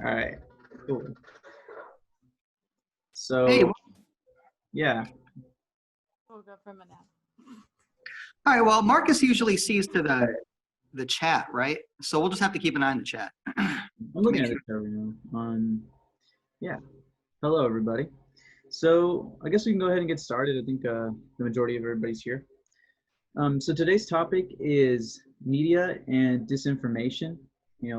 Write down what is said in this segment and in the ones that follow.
All right, cool. Hey, So, yeah, We'll go from a nap. all right. Well, Marcus usually sees to the chat, right? So we'll just have to keep an eye on the chat. I'm looking at the show right now. Yeah, hello everybody. So, I guess we can go ahead and get started. I think the majority of everybody's here. So today's topic is media and disinformation.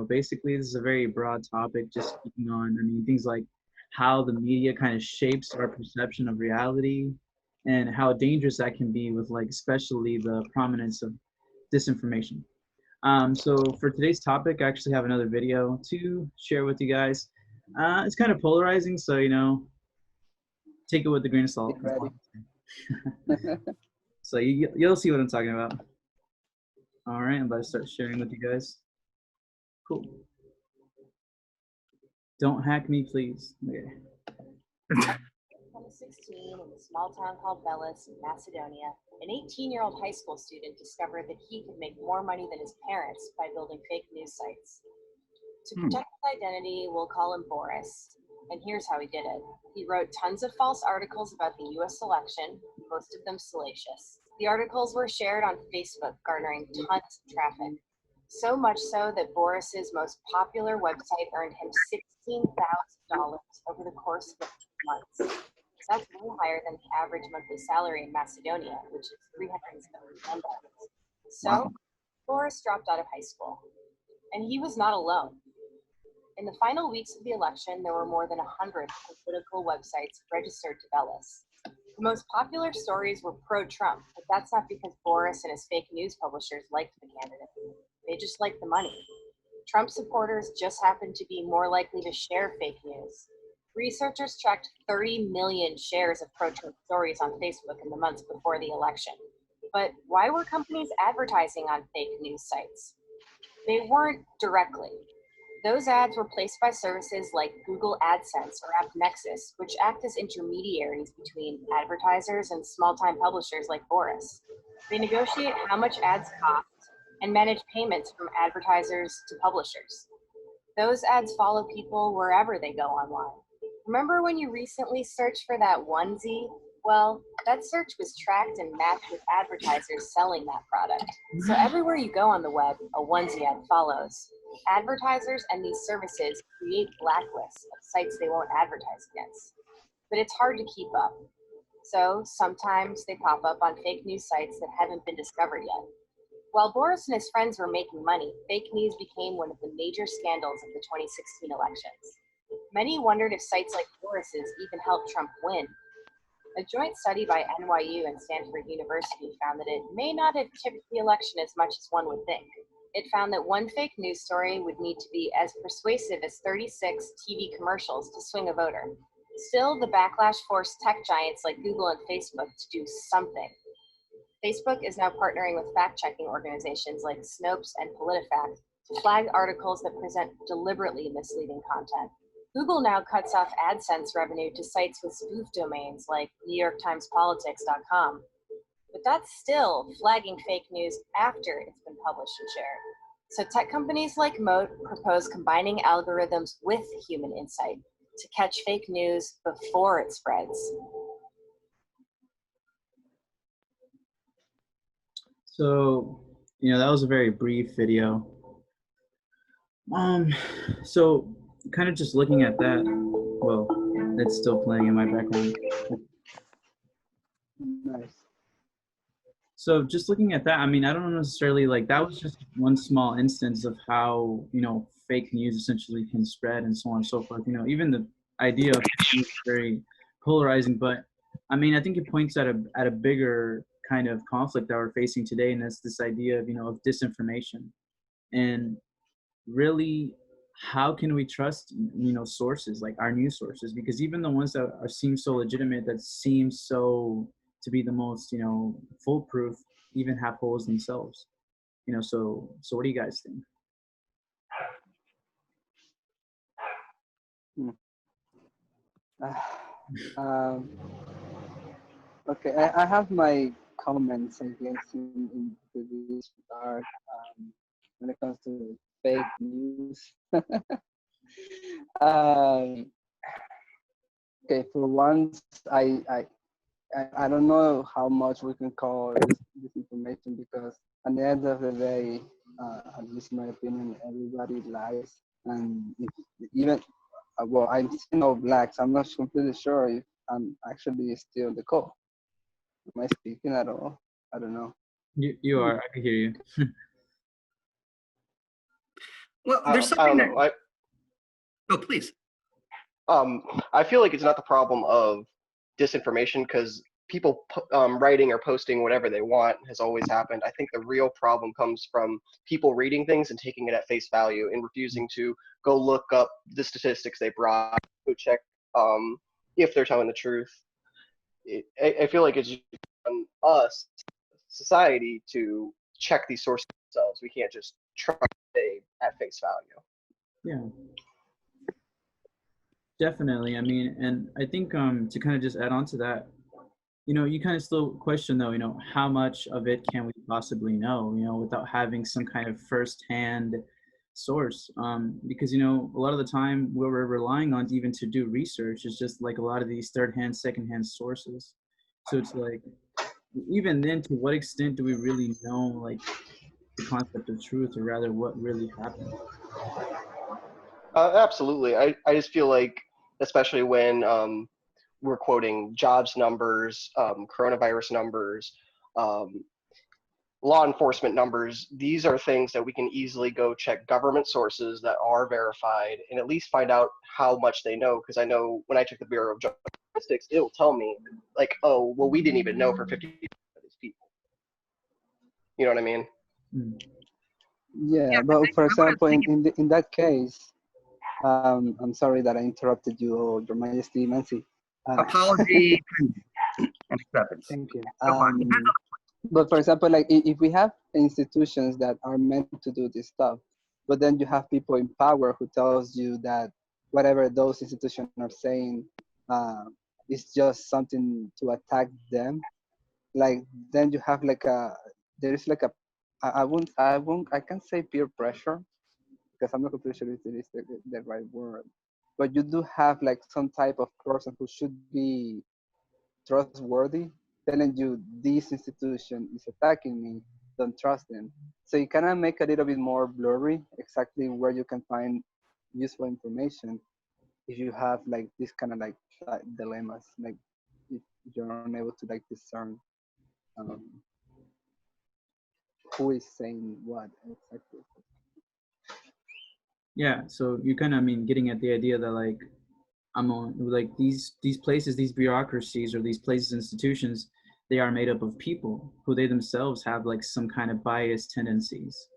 Basically, this is a very broad topic, just speaking on, things like how the media kind of shapes our perception of reality and how dangerous that can be with, like, especially the prominence of disinformation. So for today's topic, I actually have another video to share with you guys. It's kind of polarizing, so, take it with a grain of salt. Get ready. So you'll see what I'm talking about. All right, I'm about to start sharing with you guys. Cool. Don't hack me, please. Okay. 2016, in a small town called Veles in Macedonia, an 18-year-old high school student discovered that he could make more money than his parents by building fake news sites. To protect his identity, we'll call him Boris. And here's how he did it. He wrote tons of false articles about the US election, most of them salacious. The articles were shared on Facebook, garnering tons of traffic. So much so that Boris's most popular website earned him $16,000 over the course of 2 months. That's way higher than the average monthly salary in Macedonia, which is $371. So Wow. Boris dropped out of high school. And he was not alone. In the final weeks of the election, there were more than 100 political websites registered to Veles. The most popular stories were pro-Trump, but that's not because Boris and his fake news publishers liked the candidate. They just liked the money. Trump supporters just happened to be more likely to share fake news. Researchers tracked 30 million shares of pro-Trump stories on Facebook in the months before the election. But why were companies advertising on fake news sites? They weren't directly. Those ads were placed by services like Google AdSense or AppNexus, which act as intermediaries between advertisers and small-time publishers like Boris. They negotiate how much ads cost and manage payments from advertisers to publishers. Those ads follow people wherever they go online. Remember when you recently searched for that onesie? Well, that search was tracked and matched with advertisers selling that product. So everywhere you go on the web, a onesie ad follows. Advertisers and these services create blacklists of sites they won't advertise against. But it's hard to keep up. So sometimes they pop up on fake news sites that haven't been discovered yet. While Boris and his friends were making money, fake news became one of the major scandals of the 2016 elections. Many wondered if sites like Boris's even helped Trump win. A joint study by NYU and Stanford University found that it may not have tipped the election as much as one would think. It found that one fake news story would need to be as persuasive as 36 TV commercials to swing a voter. Still, the backlash forced tech giants like Google and Facebook to do something. Facebook is now partnering with fact-checking organizations like Snopes and PolitiFact to flag articles that present deliberately misleading content. Google now cuts off AdSense revenue to sites with spoof domains like NewYorkTimesPolitics.com. But that's still flagging fake news after it's been published and shared. So tech companies like Moat propose combining algorithms with human insight to catch fake news before it spreads. So, that was a very brief video. So kind of just looking at that, well, it's still playing in my background. Nice. So just looking at that, I don't necessarily, like, that was just one small instance of how, fake news essentially can spread and so on and so forth. Even the idea of fake news is very polarizing, but I think it points at a bigger kind of conflict that we're facing today, and that's this idea of, of disinformation. And really, how can we trust, sources like our news sources? Because even the ones that seem so legitimate, that seem so to be the most, foolproof, even have holes themselves. So what do you guys think? Okay, I have my comments, I guess, in this regard when it comes to fake news. um, okay, for once, I don't know how much we can call this information because at the end of the day, at least in my opinion, everybody lies. And if, even, well, I'm seeing all blacks. I'm not completely sure if I'm actually still the call. Am I speaking at all? I don't know. You are. I can hear you. Well, there's I something don't that. know. Oh, please. I feel like it's not the problem of disinformation because people writing or posting whatever they want has always happened. I think the real problem comes from people reading things and taking it at face value and refusing to go look up the statistics they brought, go check if they're telling the truth. I feel like it's on us, society, to check these sources themselves. We can't just trust they at face value. Yeah, definitely. I mean, and I think to kind of just add on to that, you kind of still question though, how much of it can we possibly know, without having some kind of first-hand source. Because a lot of the time what we're relying on even to do research is just like a lot of these third-hand, second-hand sources. So it's like, even then, to what extent do we really know like the concept of truth, or rather what really happened? Absolutely. I just feel like, especially when we're quoting jobs numbers, coronavirus numbers, um, law enforcement numbers, these are things that we can easily go check government sources that are verified and at least find out how much they know. Because I know when I check the Bureau of Statistics, it'll tell me, like, oh, well, we didn't even know for 50% of these people. You know what I mean? Mm. Yeah, but for example, in that case, I'm sorry that I interrupted you, Your Majesty Nancy. Apology and acceptance. Thank you. Go on. But for example, like if we have institutions that are meant to do this stuff, but then you have people in power who tells you that whatever those institutions are saying uh, is just something to attack them, like then you have like there is like I can't say peer pressure because I'm not completely sure if it is the right word, but you do have like some type of person who should be trustworthy telling you this institution is attacking me, don't trust them. So you kind of make a little bit more blurry exactly where you can find useful information if you have like this kind of like dilemmas, like if you're unable to like discern um, who is saying what exactly. Yeah, so you kind of, I mean, getting at the idea that like I'm on like these places, these bureaucracies, or these places, institutions, they are made up of people who they themselves have like some kind of biased tendencies.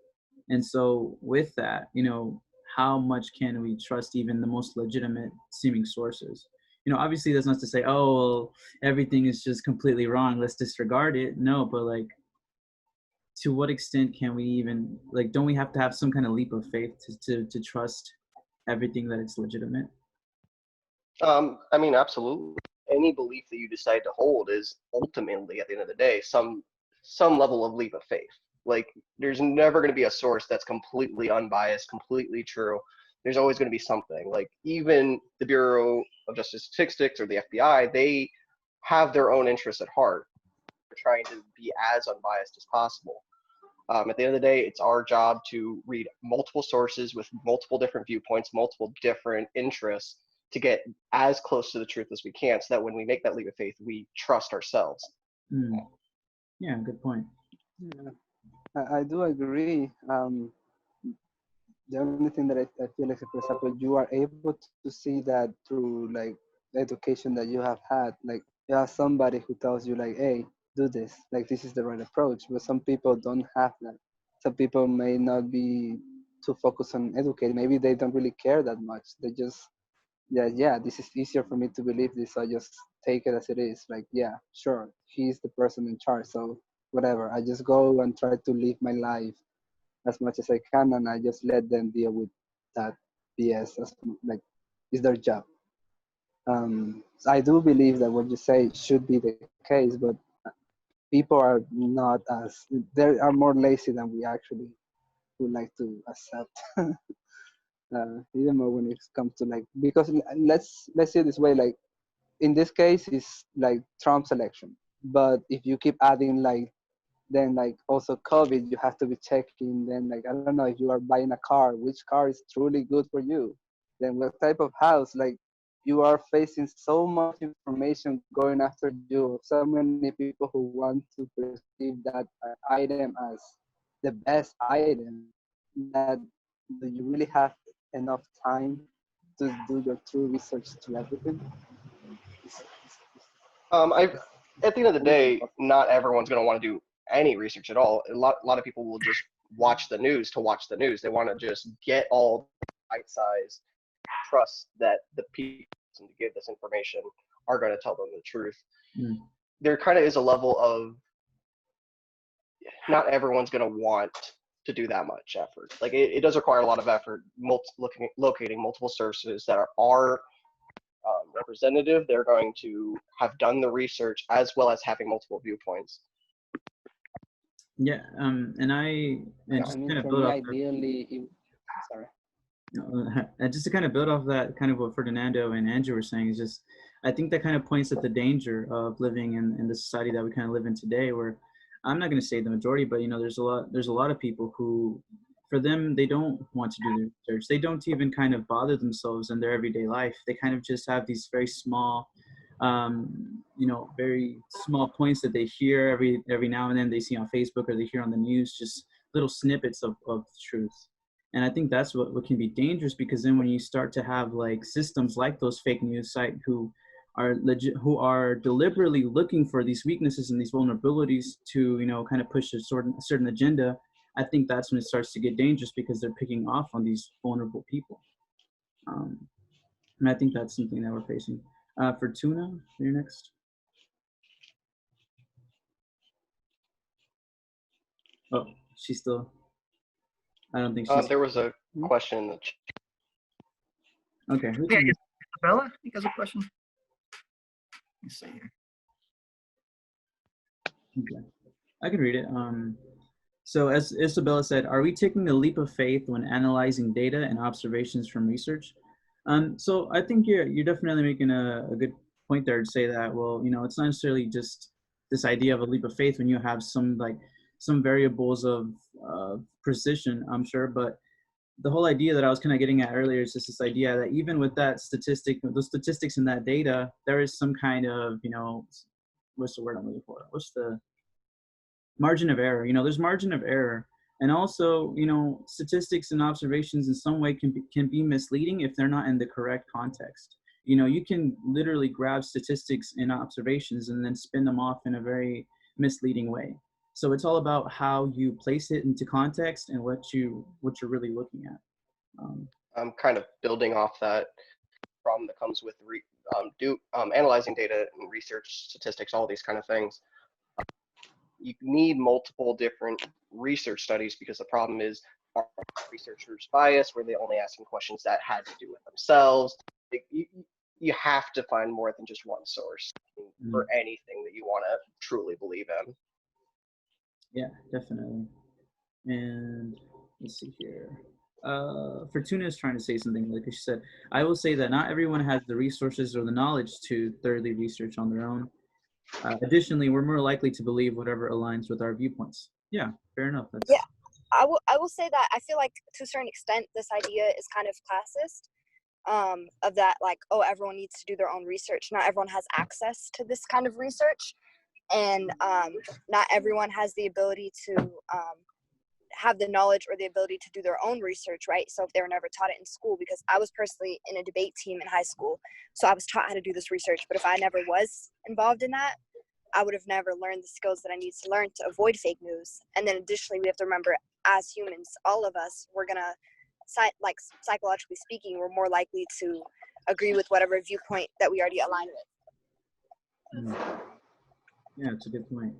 And so with that, how much can we trust even the most legitimate seeming sources? Obviously that's not to say, oh, well, everything is just completely wrong, let's disregard it. No, but like, to what extent can we even, like, don't we have to have some kind of leap of faith to trust everything that it's legitimate? I mean, absolutely. Any belief that you decide to hold is ultimately, at the end of the day, some level of leap of faith. Like, there's never going to be a source that's completely unbiased, completely true. There's always going to be something. Like, even the Bureau of Justice Statistics or the FBI, they have their own interests at heart. They're trying to be as unbiased as possible. At the end of the day, it's our job to read multiple sources with multiple different viewpoints, multiple different interests to get as close to the truth as we can so that when we make that leap of faith, we trust ourselves. Mm. Yeah, good point. Yeah, I do agree. The only thing that I feel like, for example, you are able to see that through like the education that you have had. Like you have somebody who tells you like, hey, do this. Like this is the right approach. But some people don't have that. Some people may not be too focused on educating. Maybe they don't really care that much. They just, yeah, this is easier for me to believe this. So I just take it as it is. Like, yeah, sure, he's the person in charge. So whatever. I just go and try to live my life as much as I can, and I just let them deal with that BS as like is their job. I do believe that what you say should be the case, but people are not as they are more lazy than we actually would like to accept. even more when it comes to like, because let's say it this way, like in this case it's like Trump's election, but if you keep adding like, then like also COVID, you have to be checking. Then like, I don't know, if you are buying a car, which car is truly good for you? Then what type of house? Like, you are facing so much information going after you. So many people who want to perceive that item as the best item. That, do you really have enough time to do your true research to everything? I At the end of the day, not everyone's going to want to do any research at all. A lot of people will just watch the news to watch the news. They want to just get all bite-sized trust that the people to give this information are going to tell them the truth. Mm. There kind of is a level of not everyone's going to want to do that much effort. Like it does require a lot of effort, locating multiple sources that are representative. They're going to have done the research as well as having multiple viewpoints. Yeah, and just I mean, kind of for build me, off. ideally, sorry. And just to kind of build off that, kind of what Ferdinando and Andrew were saying, is just, I think that kind of points at the danger of living in the society that we kind of live in today, where I'm not going to say the majority, but there's a lot of people who, for them, they don't want to do the research. They don't even kind of bother themselves in their everyday life. They kind of just have these very small, very small points that they hear every now and then, they see on Facebook or they hear on the news, just little snippets of truth. And I think that's what can be dangerous, because then when you start to have like systems like those fake news sites who are deliberately looking for these weaknesses and these vulnerabilities to kind of push a certain agenda, I think that's when it starts to get dangerous, because they're picking off on these vulnerable people. And I think that's something that we're facing. Fortuna, you're next. Oh, she's still. I don't think she's. There was a question in the chat. Okay. Yeah, Isabella, I think has a question. Let's see here. Okay. I can read it. So as Isabella said, are we taking a leap of faith when analyzing data and observations from research? So I think you're definitely making a good point there to say that, well, it's not necessarily just this idea of a leap of faith when you have some variables of precision, I'm sure, but the whole idea that I was kind of getting at earlier is just this idea that even with that those statistics in that data, there is some kind of, what's the word I'm looking for? What's the margin of error? There's margin of error. And also, statistics and observations in some way can be misleading if they're not in the correct context. You can literally grab statistics and observations and then spin them off in a very misleading way. So it's all about how you place it into context and what you're really looking at. I'm kind of building off that problem that comes with analyzing data and research statistics, all these kind of things. You need multiple different research studies, because the problem is, are researchers biased? Were they only asking questions that had to do with themselves? You have to find more than just one source for anything that you want to truly believe in. Yeah, definitely. And let's see here. Fortuna is trying to say something. Like she said, I will say that not everyone has the resources or the knowledge to thoroughly research on their own. Additionally, we're more likely to believe whatever aligns with our viewpoints. Yeah, fair enough. Yeah, I will say that I feel like to a certain extent this idea is kind of classist, of that, like, oh, everyone needs to do their own research. Not everyone has access to this kind of research, and not everyone has the ability to have the knowledge or the ability to do their own research, right? So if they were never taught it in school, because I was personally in a debate team in high school, so I was taught how to do this research, but if I never was involved in that, I would have never learned the skills that I need to learn to avoid fake news. And then additionally, we have to remember, as humans, all of us, we're gonna, like, psychologically speaking, we're more likely to agree with whatever viewpoint that we already align with. Yeah, it's a good point.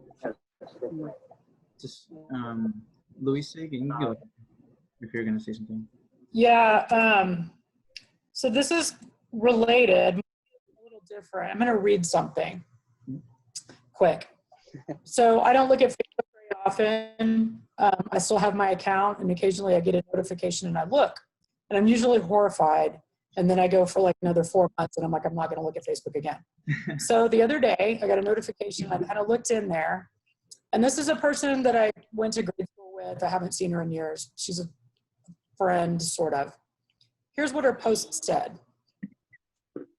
Just Luis, can you go if you're gonna say something? Yeah. So this is related, a little different. I'm gonna read something quick. So I don't look at Facebook very often. I still have my account, and occasionally I get a notification and I look. and I'm usually horrified. And then I go for like another 4 months and I'm like, I'm not going to look at Facebook again. So the other day I got a notification. I kind of looked in there, and this is a person that I went to grade school with. I haven't seen her in years. She's a friend, sort of. Here's what her post said.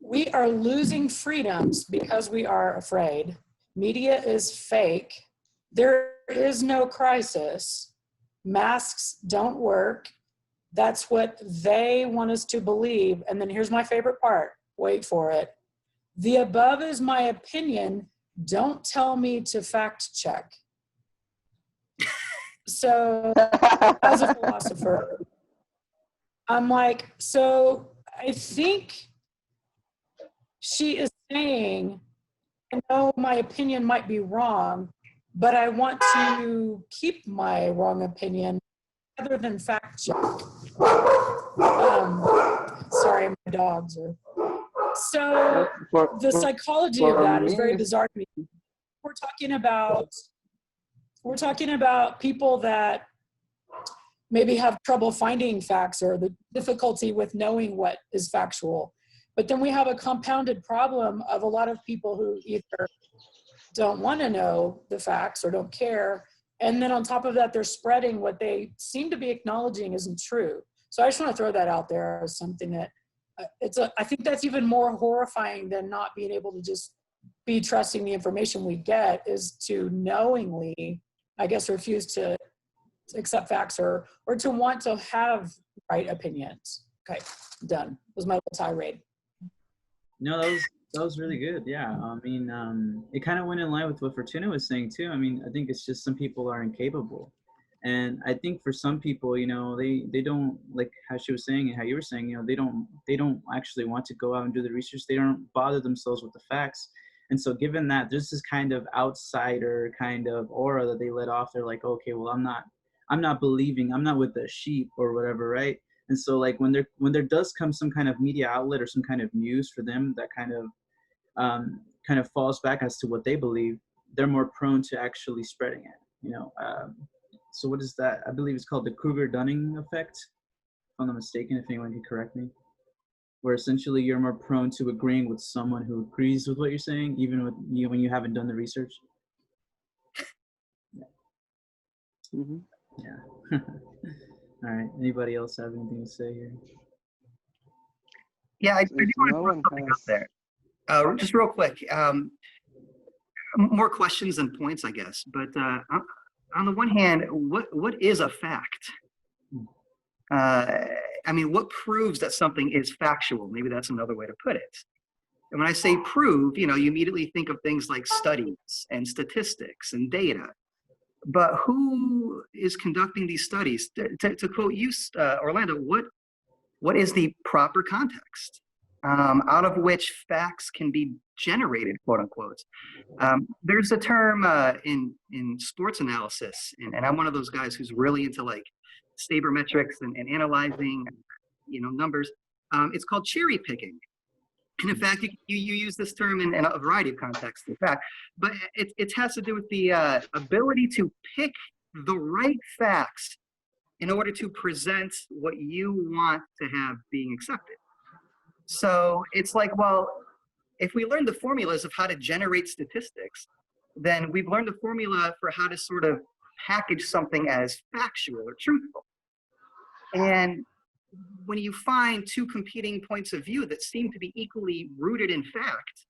We are losing freedoms because we are afraid. Media is fake. There is no crisis. Masks don't work. That's what they want us to believe. And then here's my favorite part. Wait for it. The above is my opinion. Don't tell me to fact check. So as a philosopher, I'm like, so I think she is saying, I know my opinion might be wrong, but I want to keep my wrong opinion rather than fact check. Sorry, my dogs are. So the psychology of that is very bizarre to me. We're talking about people that maybe have trouble finding facts or the difficulty with knowing what is factual. But then we have a compounded problem of a lot of people who either don't want to know the facts or don't care. And then on top of that, they're spreading what they seem to be acknowledging isn't true. So I just want to throw that out there as something that I think that's even more horrifying than not being able to just be trusting the information we get, is to knowingly, I guess, refuse to accept facts or to want to have right opinions. Okay, done. Was my little tirade. No, that was really good. Yeah, I mean, it kind of went in line with what Fortuna was saying too. I mean, I think it's just some people are incapable, and I think for some people, you know, they don't, like how she was saying and how you were saying, you know, they don't actually want to go out and do the research. They don't bother themselves with the facts, and so given that there's this kind of outsider kind of aura that they let off, they're like, okay, well, I'm not believing, I'm not with the sheep or whatever, right? And so like when there does come some kind of media outlet or some kind of news for them that kind of falls back as to what they believe, they're more prone to actually spreading it, you know. So what is that? I believe it's called the Kruger-Dunning effect, if I'm not mistaken, if anyone can correct me, where essentially you're more prone to agreeing with someone who agrees with what you're saying, even with you when you haven't done the research. Yeah. Mm-hmm. Yeah. All right. Anybody else have anything to say here? Yeah, I do If want to no throw one something has, up there. Just real quick. More questions than points, I guess. But on the one hand, what is a fact? I mean, what proves that something is factual? Maybe that's another way to put it. And when I say prove, you know, you immediately think of things like studies and statistics and data. But who is conducting these studies? To quote you, Orlando, what is the proper context out of which facts can be generated, quote unquote? There's a term in sports analysis, and I'm one of those guys who's really into like sabermetrics and analyzing, you know, numbers. It's called cherry picking. And in fact, you use this term in a variety of contexts, in fact, but it has to do with the ability to pick the right facts in order to present what you want to have being accepted. So it's like, well, if we learn the formulas of how to generate statistics, then we've learned the formula for how to sort of package something as factual or truthful. And when you find two competing points of view that seem to be equally rooted in fact,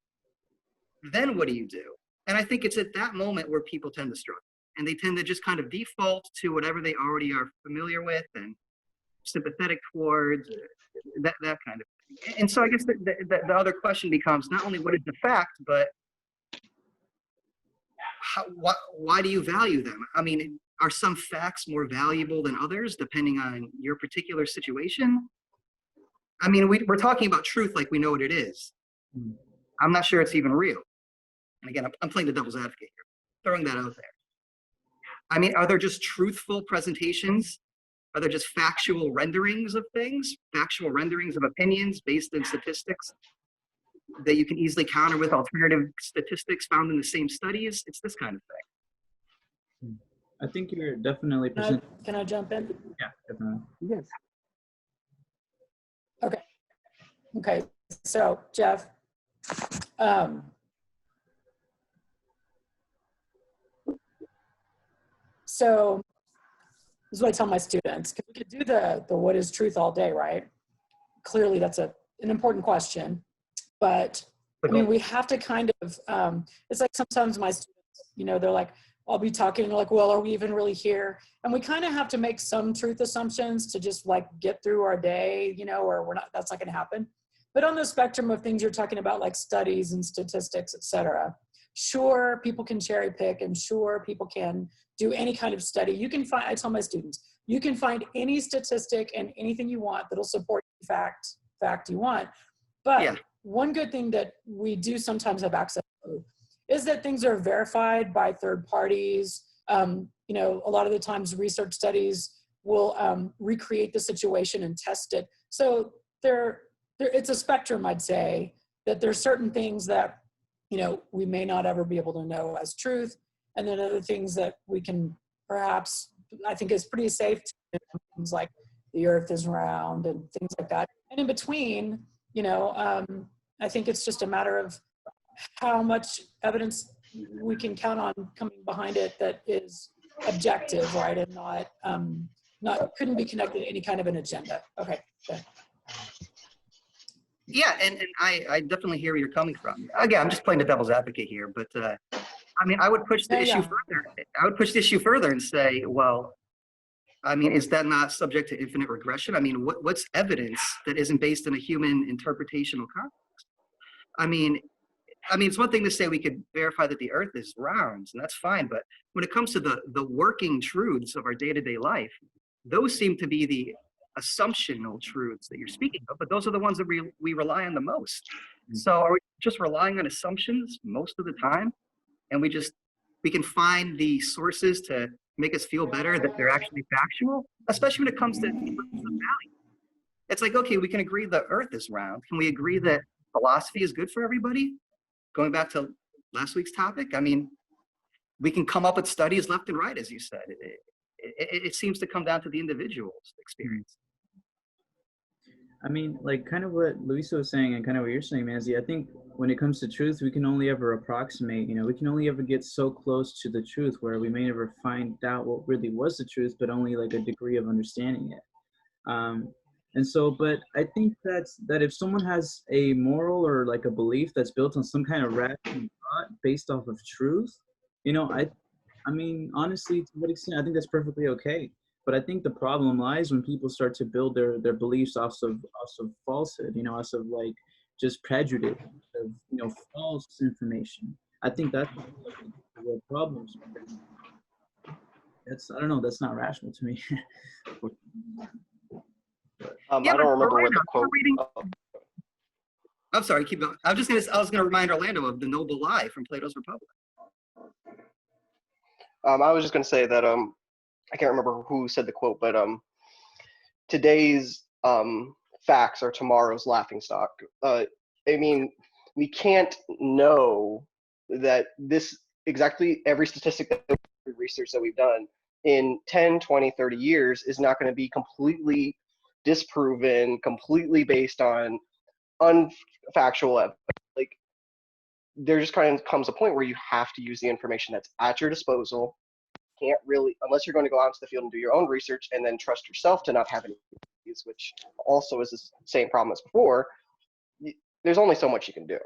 then what do you do? And I think it's at that moment where people tend to struggle. And they tend to just kind of default to whatever they already are familiar with and sympathetic towards, that kind of thing. And so I guess the other question becomes not only what is the fact, but why do you value them? I mean, are some facts more valuable than others depending on your particular situation? I mean, we're talking about truth like we know what it is. I'm not sure it's even real. And again, I'm playing the devil's advocate here, throwing that out there. I mean, are there just truthful presentations? Are there just factual renderings of things, factual renderings of opinions based in statistics that you can easily counter with alternative statistics found in the same studies? It's this kind of thing. I think you're definitely Can I jump in? Yeah, definitely. yes. Okay, so Jeff, so this is what I tell my students, because we could do the what is truth all day, right? Clearly that's an important question, but I mean, we have to kind of, it's like sometimes my students, you know, they're like, I'll be talking like, well, are we even really here? And we kind of have to make some truth assumptions to just like get through our day, you know, or we're not, that's not going to happen. But on the spectrum of things you're talking about, like studies and statistics, et cetera, sure, people can cherry pick, and sure, people can do any kind of study. You can find, I tell my students, you can find any statistic and anything you want that'll support the fact you want. But Yeah. one good thing that we do sometimes have access to is that things are verified by third parties. You know, a lot of the times research studies will recreate the situation and test it. So it's a spectrum, I'd say, that there's certain things that, you know, we may not ever be able to know as truth. And then other things that we can perhaps, I think is pretty safe to do, things like the earth is round and things like that. And in between, you know, I think it's just a matter of how much evidence we can count on coming behind it that is objective, right, and not couldn't be connected to any kind of an agenda. Okay. Good. Yeah, and I definitely hear where you're coming from. Again, I'm just playing the devil's advocate here, but I mean, I would push the issue further. I would push the issue further and say, well, I mean, is that not subject to infinite regression? I mean, what's evidence that isn't based on a human interpretational context? I mean, it's one thing to say we could verify that the earth is round, and that's fine. But when it comes to the working truths of our day-to-day life, those seem to be the assumptional truths that you're speaking of, but those are the ones that we rely on the most. So are we just relying on assumptions most of the time? And we can find the sources to make us feel better that they're actually factual, especially when it comes to value. It's like, okay, we can agree the earth is round. Can we agree that philosophy is good for everybody? Going back to last week's topic, I mean, we can come up with studies left and right, as you said. It seems to come down to the individual's experience. I mean, like kind of what Luisa was saying and kind of what you're saying, Manzi, I think when it comes to truth, we can only ever approximate, you know, we can only ever get so close to the truth where we may never find out what really was the truth, but only like a degree of understanding it. And so, but I think that if someone has a moral or like a belief that's built on some kind of rational thought based off of truth, you know, I mean, honestly, to what extent, I think that's perfectly okay. But I think the problem lies when people start to build their beliefs off of falsehood, you know, off of like just prejudice, of, you know, false information. I think that's the real problems. I don't know, that's not rational to me. Yeah, I don't remember where the Orlando, quote. I'm sorry, keep going. I was gonna remind Orlando of the noble lie from Plato's Republic. I was just going to say that I can't remember who said the quote, but today's facts are tomorrow's laughingstock. I mean, we can't know that this exactly every statistic that research that we've done in 10, 20, 30 years is not going to be completely disproven, completely based on unfactual evidence. Like, there just kind of comes a point where you have to use the information that's at your disposal. Can't really, unless you're going to go out into the field and do your own research and then trust yourself to not have any issues, which also is the same problem as before. There's only so much you can do.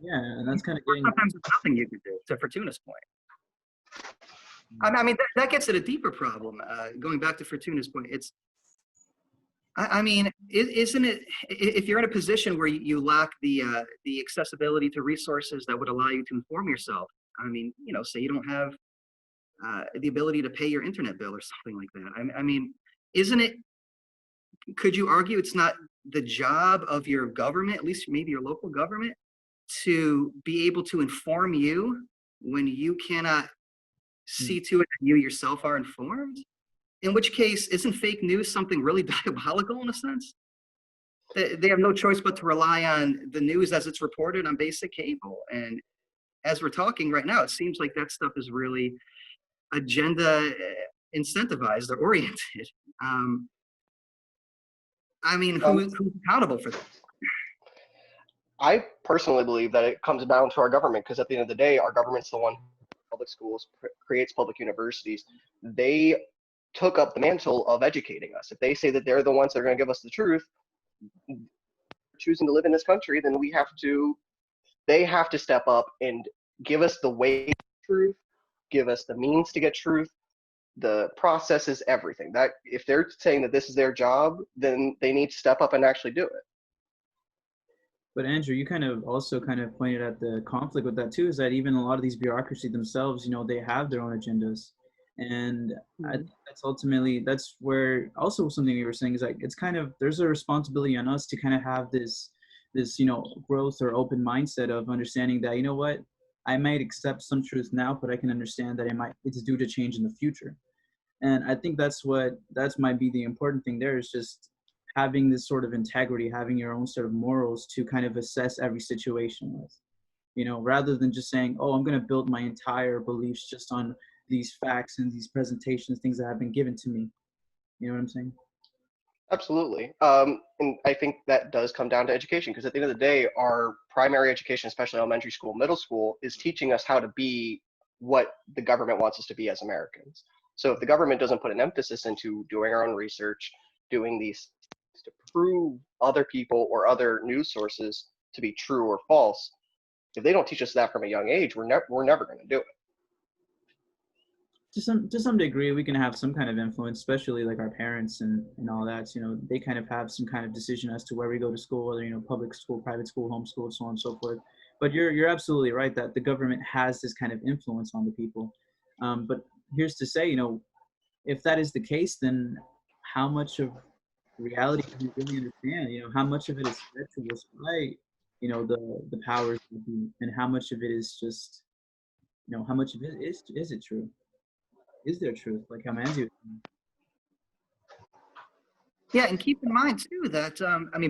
Yeah, and that's kind of getting. Sometimes there's nothing you can do, to Fortuna's point. I mean, that gets at a deeper problem. Going back to Fortuna's point, I mean, isn't it, if you're in a position where you lack the accessibility to resources that would allow you to inform yourself, I mean, you know, say you don't have the ability to pay your internet bill or something like that. I mean, could you argue it's not the job of your government, at least maybe your local government, to be able to inform you when you cannot see to it that you yourself are informed? In which case, isn't fake news something really diabolical in a sense? They have no choice but to rely on the news as it's reported on basic cable. And as we're talking right now, it seems like that stuff is really agenda incentivized or oriented. I mean, who's accountable for that? I personally believe that it comes down to our government, because at the end of the day, our government's the one who public schools, creates public universities. They took up the mantle of educating us. If they say that they're the ones that are going to give us the truth, choosing to live in this country, then they have to step up and give us the way to truth, give us the means to get truth, the processes, everything. That if they're saying that this is their job, then they need to step up and actually do it. But Andrew, you kind of also kind of pointed at the conflict with that too, is that even a lot of these bureaucracy themselves, they have their own agendas. And I think that's where also something you were saying is like, it's kind of, there's a responsibility on us to kind of have this, growth or open mindset of understanding that, what, I might accept some truth now, but I can understand that it's due to change in the future. And I think that's might be the important thing there, is just having this sort of integrity, having your own sort of morals to kind of assess every situation with, rather than just saying, oh, I'm going to build my entire beliefs just on these facts and these presentations, things that have been given to me. You know what I'm saying? Absolutely. And I think that does come down to education, because at the end of the day, our primary education, especially elementary school, middle school, is teaching us how to be what the government wants us to be as Americans. So if the government doesn't put an emphasis into doing our own research, doing these to prove other people or other news sources to be true or false, if they don't teach us that from a young age, we're never going to do it. To some degree, we can have some kind of influence, especially like our parents and all that. They kind of have some kind of decision as to where we go to school, whether public school, private school, homeschool, so on and so forth. But you're absolutely right that the government has this kind of influence on the people. But here's to say, if that is the case, then how much of reality can you really understand? How much of it is fed to us by, the powers that be, and how much of it is just, how much of it is it true? Is there truth? Like how Manzi was saying. Yeah, and keep in mind too that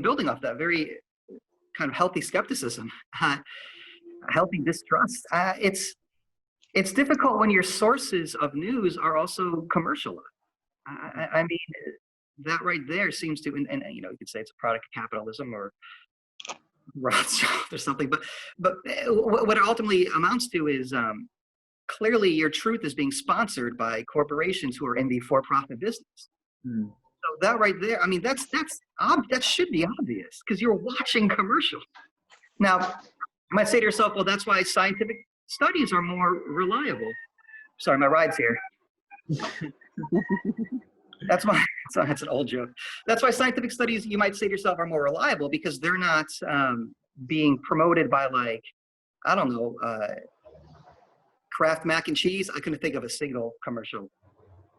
building off that very kind of healthy skepticism, healthy distrust. It's difficult when your sources of news are also commercialized. I mean, that right there seems to, and you could say it's a product of capitalism or Rothschild or something, but what it ultimately amounts to is clearly your truth is being sponsored by corporations who are in the for-profit business. So that right there, that should be obvious because you're watching commercials. Now, you might say to yourself, well, that's why scientific studies are more reliable. Sorry, my ride's here. That's an old joke. That's why scientific studies, you might say to yourself, are more reliable because they're not being promoted by I don't know, Kraft mac and cheese. I couldn't think of a single commercial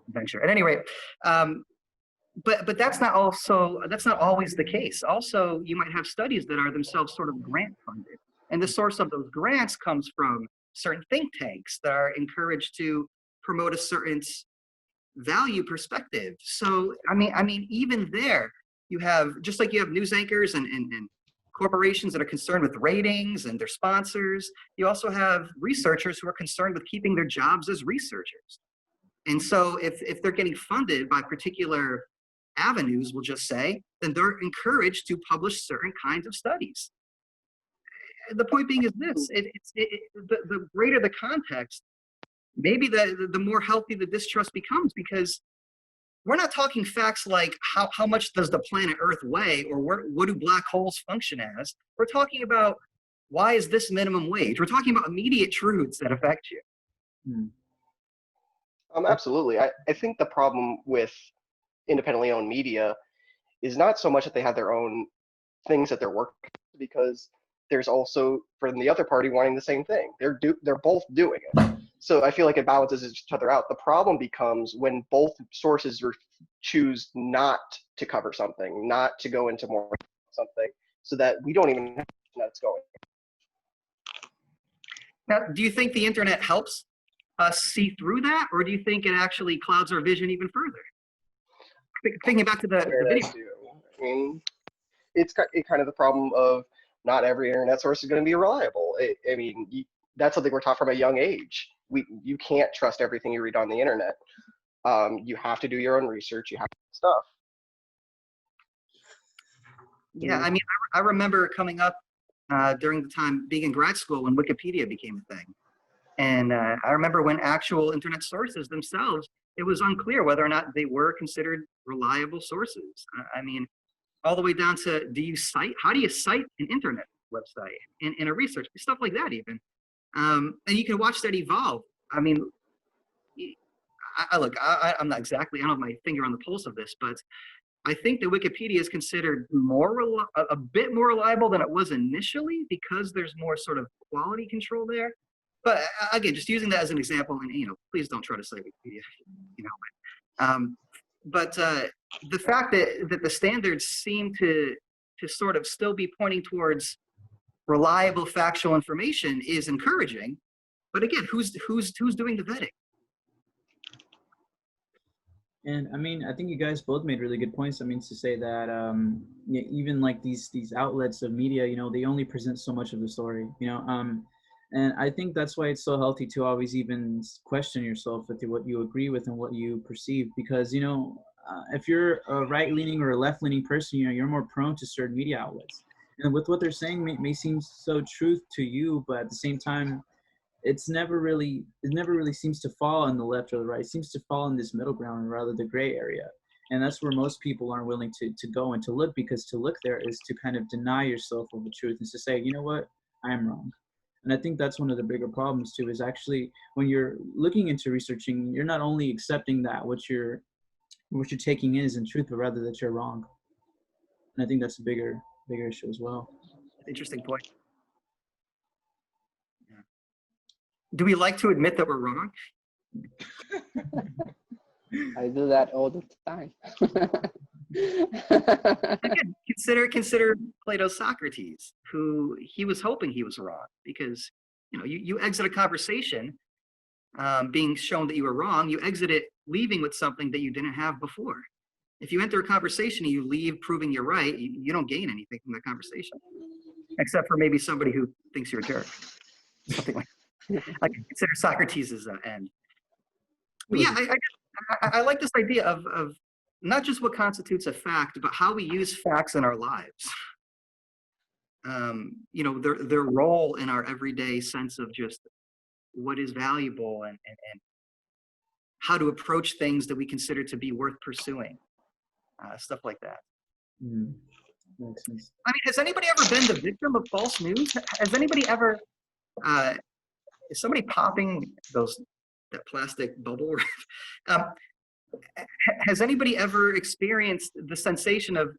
venture. At any rate, but that's not always the case. Also, you might have studies that are themselves sort of grant funded, and the source of those grants comes from certain think tanks that are encouraged to promote a certain value perspective. So even there, you have, just like you have news anchors and corporations that are concerned with ratings and their sponsors, you also have researchers who are concerned with keeping their jobs as researchers. And so if they're getting funded by particular avenues, we'll just say, then they're encouraged to publish certain kinds of studies. The point being is this, the greater the context, maybe the more healthy the distrust becomes, because we're not talking facts like how much does the planet Earth weigh, or what do black holes function as. We're talking about, why is this minimum wage? We're talking about immediate truths that affect you. Absolutely. I think the problem with independently owned media is not so much that they have their own things that they're working, because there's also, from the other party, wanting the same thing. They're both doing it. So I feel like it balances each other out. The problem becomes when both sources choose not to cover something, not to go into more something, so that we don't even know where it's going. Now, do you think the internet helps us see through that, or do you think it actually clouds our vision even further? Thinking back to the video. I mean, it's kind of the problem of not every internet source is going to be reliable. That's something we're taught from a young age. You can't trust everything you read on the internet. You have to do your own research. You have to do stuff. Yeah, I mean, I remember coming up during the time being in grad school when Wikipedia became a thing. And I remember when actual internet sources themselves, it was unclear whether or not they were considered reliable sources. I mean, all the way down to how do you cite an internet website in a research, stuff like that even. And you can watch that evolve. I mean, I'm not exactly, I don't have my finger on the pulse of this, but I think that Wikipedia is considered a bit more reliable than it was initially because there's more sort of quality control there. But again, just using that as an example, and please don't try to cite Wikipedia, you know. But the fact that the standards seem to sort of still be pointing towards reliable, factual information is encouraging. But again, who's doing the vetting? And I mean, I think you guys both made really good points. I mean, to say that yeah, even like these outlets of media, they only present so much of the story, and I think that's why it's so healthy to always even question yourself with what you agree with and what you perceive, because if you're a right-leaning or a left-leaning person, you're more prone to certain media outlets, and with what they're saying may seem so truth to you, but at the same time, it never really seems to fall in the left or the right. It seems to fall in this middle ground, rather the gray area. And that's where most people aren't willing to go and to look, because to look there is to kind of deny yourself of the truth and to say, you know what, I am wrong. And I think that's one of the bigger problems too, is actually when you're looking into researching, you're not only accepting that what you're taking in is in truth, but rather that you're wrong. And I think that's a bigger issue as well. Interesting point. Do we like to admit that we're wrong? I do that all the time. Again, consider Plato's Socrates, who he was hoping he was wrong, because you exit a conversation being shown that you were wrong. You exit it leaving with something that you didn't have before. If you enter a conversation and you leave proving you're right, you don't gain anything from that conversation, except for maybe somebody who thinks you're a jerk, something like that. I consider Socrates as an end. But yeah, I like this idea of not just what constitutes a fact, but how we use facts in our lives. Their role in our everyday sense of just what is valuable and how to approach things that we consider to be worth pursuing, stuff like that. Makes sense. I mean, has anybody ever been the victim of false news? Has anybody ever, is somebody popping that plastic bubble? Has anybody ever experienced the sensation of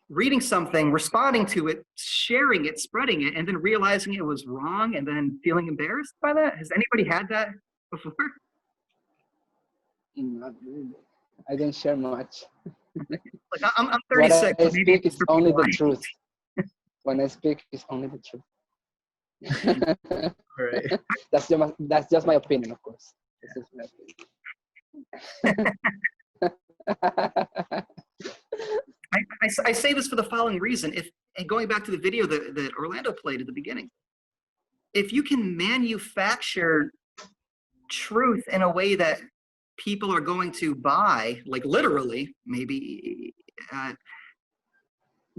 reading something, responding to it, sharing it, spreading it, and then realizing it was wrong and then feeling embarrassed by that? Has anybody had that before? Not really. I don't share much. Like I'm 36. What I maybe speak is only the truth. When I speak, it's only the truth. Right. That's just my opinion, of course. This is my opinion. I say this for the following reason. And going back to the video that Orlando played at the beginning, if you can manufacture truth in a way that people are going to buy, like literally, maybe,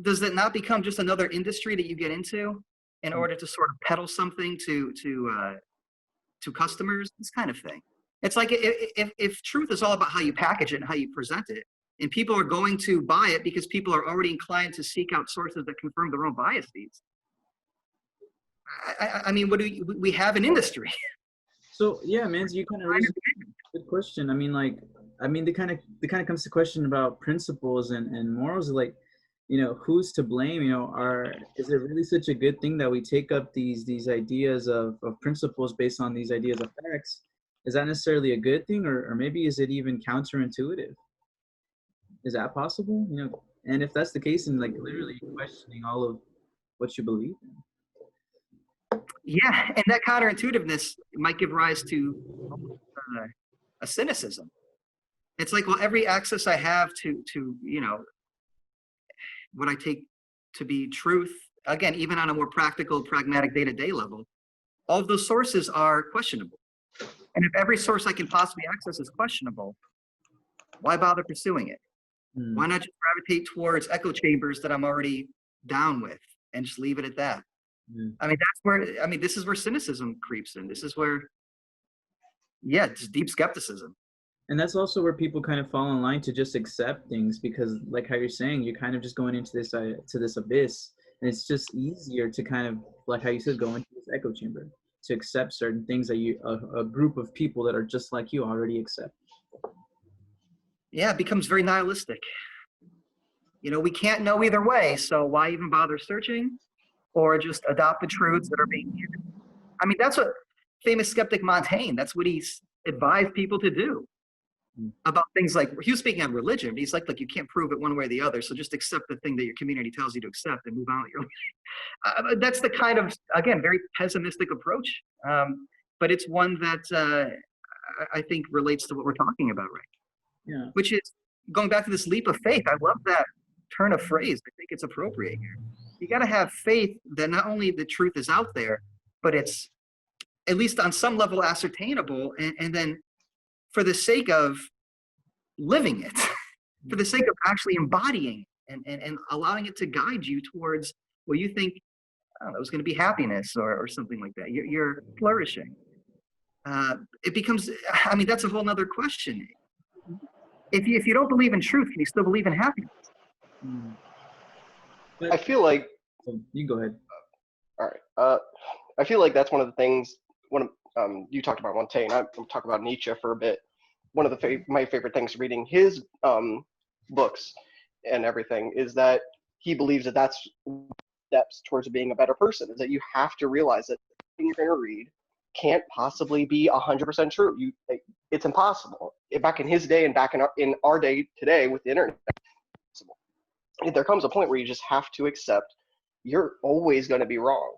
does that not become just another industry that you get into in order to sort of peddle something to customers? This kind of thing. It's like if truth is all about how you package it and how you present it, and people are going to buy it because people are already inclined to seek out sources that confirm their own biases. I mean, we have an industry? So yeah, man, you kind of raised a good question. I mean, the kind of comes to question about principles and morals, like, who's to blame? Is it really such a good thing that we take up these ideas of principles based on these ideas of facts? Is that necessarily a good thing, or maybe is it even counterintuitive? Is that possible? And if that's the case, then like literally questioning all of what you believe in. Yeah, and that counterintuitiveness might give rise to a cynicism. It's like, well, every access I have to what I take to be truth, again, even on a more practical, pragmatic day-to-day level, all of those sources are questionable. And if every source I can possibly access is questionable, why bother pursuing it? Why not just gravitate towards echo chambers that I'm already down with and just leave it at that. Yeah. I mean, this is where cynicism creeps in. This is where, yeah, just deep skepticism. And that's also where people kind of fall in line to just accept things, because like how you're saying, you're kind of just going into this to this abyss, and it's just easier to kind of, like how you said, go into this echo chamber to accept certain things that a group of people that are just like you already accept. Yeah, it becomes very nihilistic. You know, we can't know either way, so why even bother searching, or just adopt the truths that are being given? I mean, that's what famous skeptic Montaigne, that's what he's advised people to do about things like, he was speaking on religion, but he's like, look, you can't prove it one way or the other, so just accept the thing that your community tells you to accept and move on with your life. That's the kind of, again, very pessimistic approach, but it's one that I think relates to what we're talking about, right? Yeah. Which is going back to this leap of faith. I love that turn of phrase. I think it's appropriate here. You got to have faith that not only the truth is out there, but it's at least on some level ascertainable, and then for the sake of living it, for the sake of actually embodying and allowing it to guide you towards what you think, I don't know, is going to be happiness or something like that. You're flourishing. It becomes, I mean, that's a whole nother question. If you don't believe in truth, can you still believe in happiness? But, I feel like, you go ahead. all right. I feel like that's one of the things. You talked about Montaigne. I'm talking about Nietzsche for a bit. One of my favorite things reading his books and everything is that he believes that that's steps towards being a better person. Is that you have to realize that the thing you're going to read can't possibly be 100% true. It's impossible. Back in his day and back in our day today with the internet, there comes a point where you just have to accept you're always going to be wrong.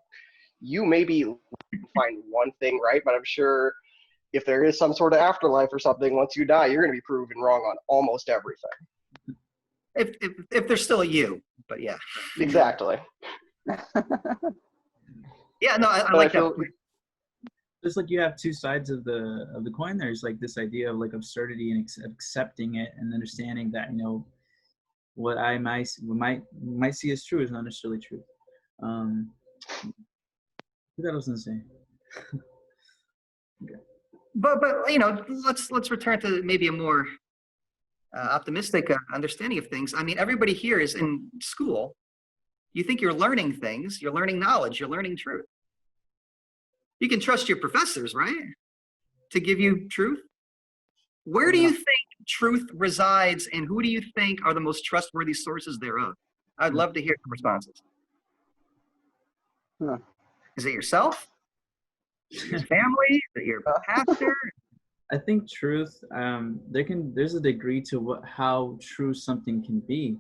You maybe find one thing right, but I'm sure if there is some sort of afterlife or something, once you die, you're going to be proven wrong on almost everything. If there's still a you, but yeah. Exactly. Yeah, no, I like that. Just like you have two sides of the coin, there's like this idea of like absurdity and accepting it and understanding that, you know, what I might see as true is not necessarily true. What else was I gonna say? Okay. But you know, let's return to maybe a more optimistic understanding of things. I mean, everybody here is in school. You think you're learning things, you're learning knowledge, you're learning truth. You can trust your professors, right? To give you truth. Where do you think truth resides, and who do you think are the most trustworthy sources thereof? I'd love to hear the responses. Huh. Is it yourself? Is it your family? Is it your pastor? I think truth, there's a degree to how true something can be.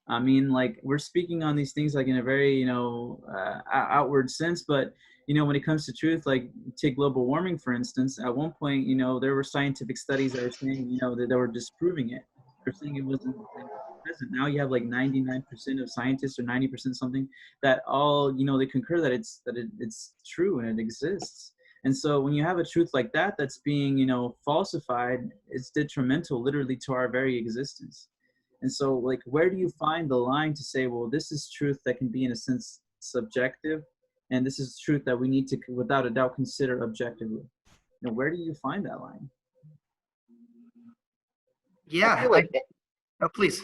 I mean, like, we're speaking on these things like in a very, you know, outward sense, but you know, when it comes to truth, like take global warming, for instance, at one point, you know, there were scientific studies that were saying, you know, that they were disproving it. They're saying it wasn't present. Now you have like 99% of scientists or 90% something that all, you know, they concur that it's true and it exists. And so when you have a truth like that that's being, you know, falsified, it's detrimental literally to our very existence. And so, like, where do you find the line to say, well, this is truth that can be in a sense subjective, and this is truth that we need to, without a doubt, consider objectively? You know, where do you find that line? Yeah. I feel like Please.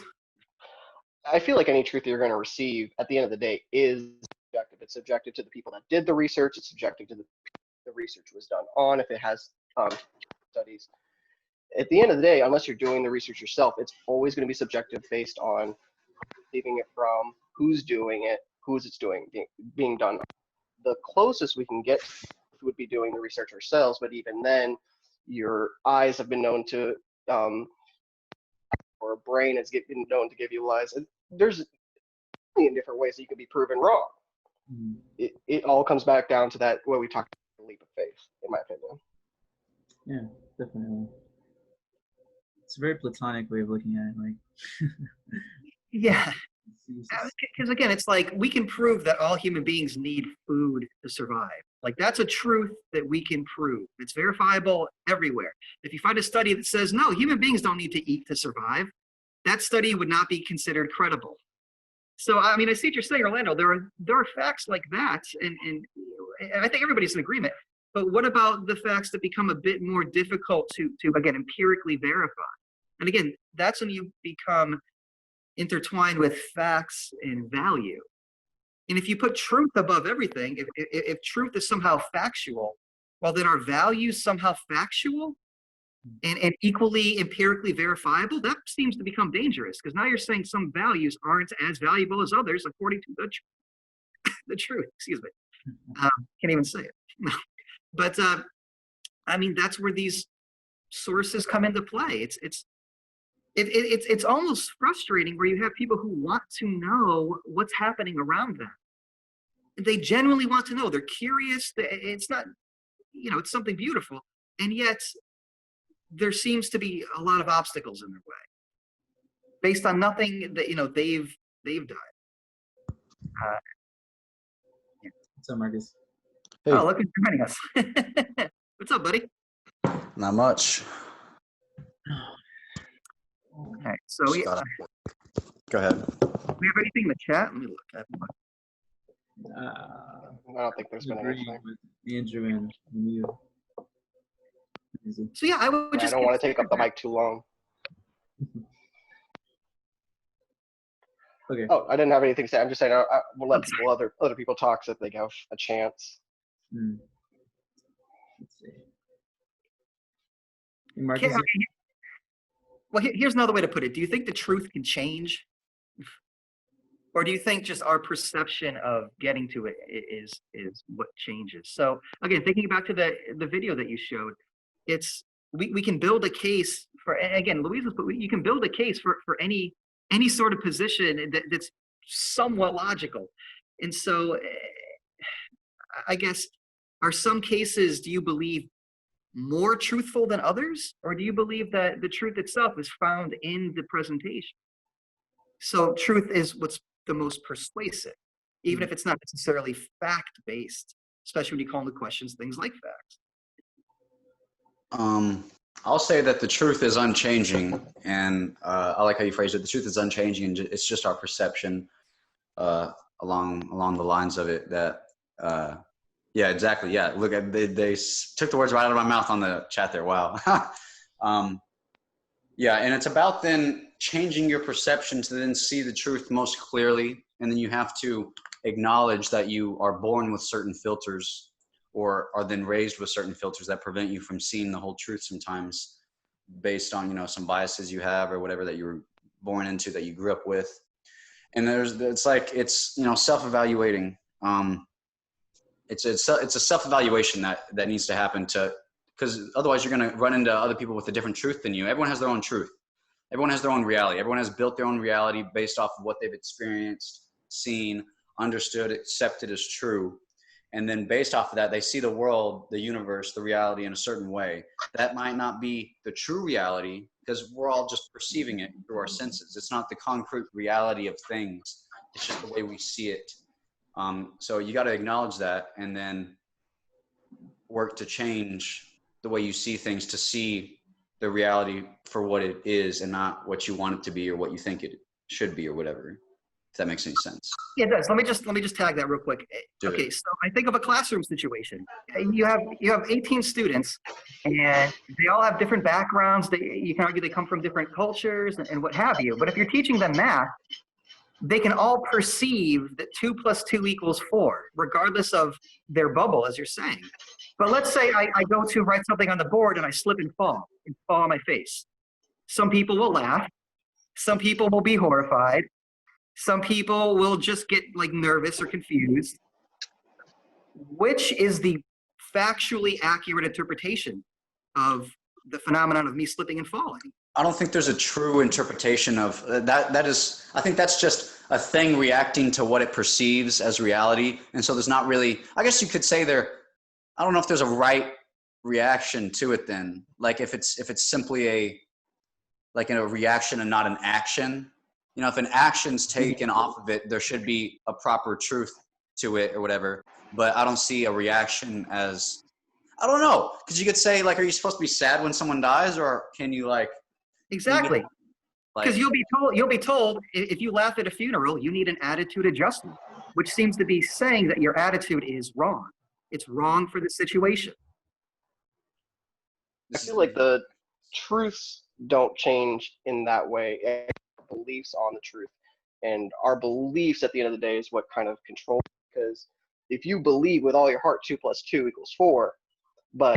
I feel like any truth you're going to receive at the end of the day is subjective. It's subjective to the people that did the research. It's subjective to the research was done on, if it has studies. At the end of the day, unless you're doing the research yourself, it's always going to be subjective based on receiving it from, who's doing it, who's it's being done. The closest we can get would be doing the research ourselves, but even then, your eyes have been known to, or a brain has been known to give you lies. There's a million different ways that you can be proven wrong. Mm-hmm. It all comes back down to that, what we talked about, the leap of faith, in my opinion. Yeah, definitely. It's a very platonic way of looking at it. Like, Yeah. Because again, it's like we can prove that all human beings need food to survive. Like, that's a truth that we can prove. It's verifiable everywhere. If you find a study that says, no, human beings don't need to eat to survive, that study would not be considered credible. So I mean, I see what you're saying, Orlando. There are facts like that, and I think everybody's in agreement. But what about the facts that become a bit more difficult to again empirically verify? And again, that's when you become intertwined with facts and value. And if you put truth above everything, if truth is somehow factual, well, then are values somehow factual and equally empirically verifiable? That seems to become dangerous because now you're saying some values aren't as valuable as others according to the truth. Excuse me. Can't even say it. But I mean, that's where these sources come into play. It's almost frustrating where you have people who want to know what's happening around them. They genuinely want to know. They're curious. It's not, it's something beautiful. And yet there seems to be a lot of obstacles in their way based on nothing that, they've done. What's up, Marcus? Hey. Oh, look who's joining us. What's up, buddy? Not much. Okay, so Just go ahead. we have anything in the chat? Let me look. I haven't looked. I don't think there's been Agreeing anything. with Andrew and you. Easy. So yeah, I would I just don't want to take up the mic too long. Okay. Oh, I didn't have anything to say. I'm just saying we'll let other people talk so that they have a chance. Hmm. Let's see. Hey, Marcus, Well, here's another way to put it. Do you think the truth can change? Or do you think just our perception of getting to it is what changes? So again, thinking back to the video that you showed, we can build a case for, again, Louisa's, but you can build a case for any sort of position that's somewhat logical. And so I guess, are some cases, do you believe, more truthful than others? Or do you believe that the truth itself is found in the presentation? So truth is what's the most persuasive, even if it's not necessarily fact-based, especially when you call into questions things like facts. I'll say that the truth is unchanging, and I like how you phrased it. The truth is unchanging, and it's just our perception along the lines of it. That yeah, exactly. Yeah, look, they took the words right out of my mouth on the chat there. Wow. Yeah, and it's about then changing your perception to then see the truth most clearly, and then you have to acknowledge that you are born with certain filters or are then raised with certain filters that prevent you from seeing the whole truth sometimes based on, some biases you have or whatever that you were born into, that you grew up with. And it's self-evaluating. It's a self-evaluation that needs to happen because otherwise you're going to run into other people with a different truth than you. Everyone has their own truth. Everyone has their own reality. Everyone has built their own reality based off of what they've experienced, seen, understood, accepted as true. And then based off of that, they see the world, the universe, the reality in a certain way. That might not be the true reality because we're all just perceiving it through our senses. It's not the concrete reality of things. It's just the way we see it. So you got to acknowledge that and then work to change the way you see things, to see the reality for what it is and not what you want it to be or what you think it should be or whatever. If that makes any sense. Yeah, it does. Let me just tag that real quick. Okay, so I think of a classroom situation. You have 18 students, and they all have different backgrounds. You can argue they come from different cultures and what have you. But if you're teaching them math, they can all perceive that 2 + 2 = 4, regardless of their bubble, as you're saying. But let's say I go to write something on the board and I slip and fall on my face. Some people will laugh. Some people will be horrified. Some people will just get like nervous or confused. Which is the factually accurate interpretation of the phenomenon of me slipping and falling? I don't think there's a true interpretation of that. I think that's just a thing reacting to what it perceives as reality. And so there's not really, I guess you could say I don't know if there's a right reaction to it then. Like if it's simply a reaction and not an action, if an action's taken off of it, there should be a proper truth to it or whatever. But I don't see a reaction as, I don't know. Because you could say are you supposed to be sad when someone dies, or can you Exactly. Because you'll be told if you laugh at a funeral, you need an attitude adjustment, which seems to be saying that your attitude is wrong. It's wrong for the situation. I feel like the truths don't change in that way. And beliefs on the truth, and our beliefs at the end of the day is what kind of control. Because if you believe with all your heart 2 + 2 = 4, but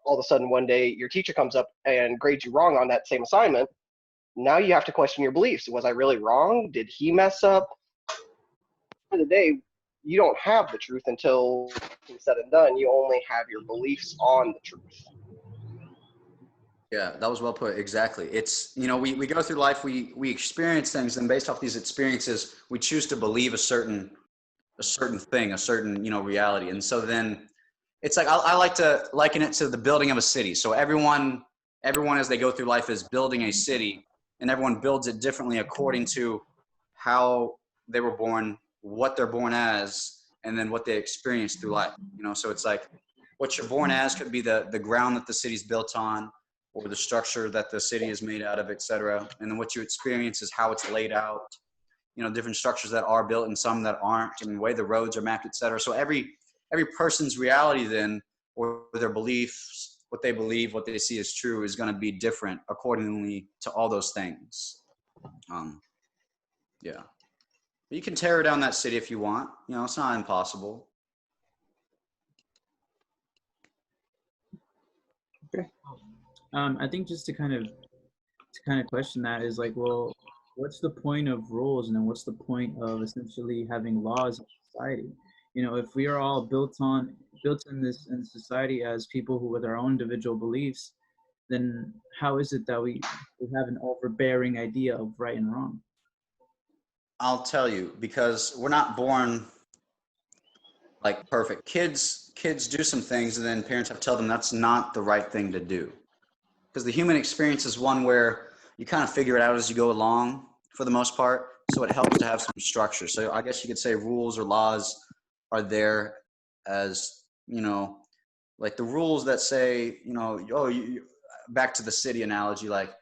all of a sudden one day your teacher comes up and grades you wrong on that same assignment, now you have to question your beliefs. Was I really wrong? Did he mess up? At the end of the day, you don't have the truth until it's said and done. You only have your beliefs on the truth. Yeah, that was well put. Exactly. It's, you know, we go through life, we experience things, and based off these experiences, we choose to believe a certain thing, a certain, you know, reality. And so then it's like, I like to liken it to the building of a city. So everyone as they go through life is building a city, and everyone builds it differently according to how they were born, what they're born as, and then what they experience through life. You know, so it's like what you're born as could be the ground that the city's built on, or the structure that the city is made out of, et cetera. And then what you experience is how it's laid out, you know, different structures that are built and some that aren't, and the way the roads are mapped, et cetera. So every person's reality then, or their beliefs, what they believe, what they see as true, is going to be different accordingly to all those things. Yeah. But you can tear down that city if you want. You know, it's not impossible. Okay. I think just to kind of question that is like, well, what's the point of rules, and then what's the point of essentially having laws in society? You know, if we are all built in society as people who with our own individual beliefs, then how is it that we have an overbearing idea of right and wrong? I'll tell you, because we're not born like perfect. Kids do some things, and then parents have to tell them that's not the right thing to do. Because the human experience is one where you kind of figure it out as you go along for the most part. So it helps to have some structure. So I guess you could say rules or laws are there as, you know, like the rules that say, you know, back to the city analogy, like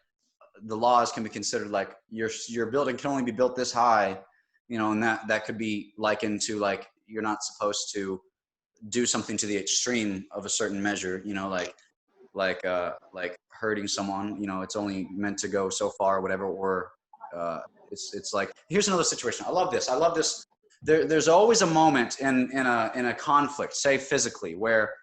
the laws can be considered like your building can only be built this high, you know, and that could be likened to like you're not supposed to do something to the extreme of a certain measure, you know, like hurting someone, you know, it's only meant to go so far or whatever. Or it's like, here's another situation. I love this. There's always a moment in a conflict, say physically, where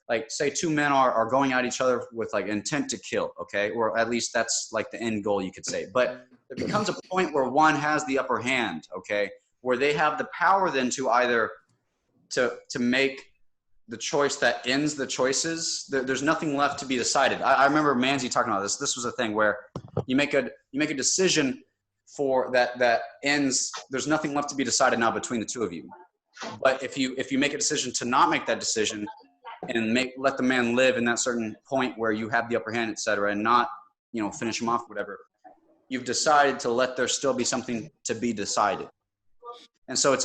like say two men are going at each other with like intent to kill, okay, or at least that's like the end goal, you could say. But there becomes a point where one has the upper hand, okay, where they have the power then to either to make the choice that ends the choices. There's nothing left to be decided. I remember Manzi talking about this. This was a thing where you make a decision for that ends. There's nothing left to be decided now between the two of you. But if you make a decision to not make that decision and let the man live in that certain point where you have the upper hand, et cetera, and not, you know, finish him off, whatever, you've decided to let there still be something to be decided. And so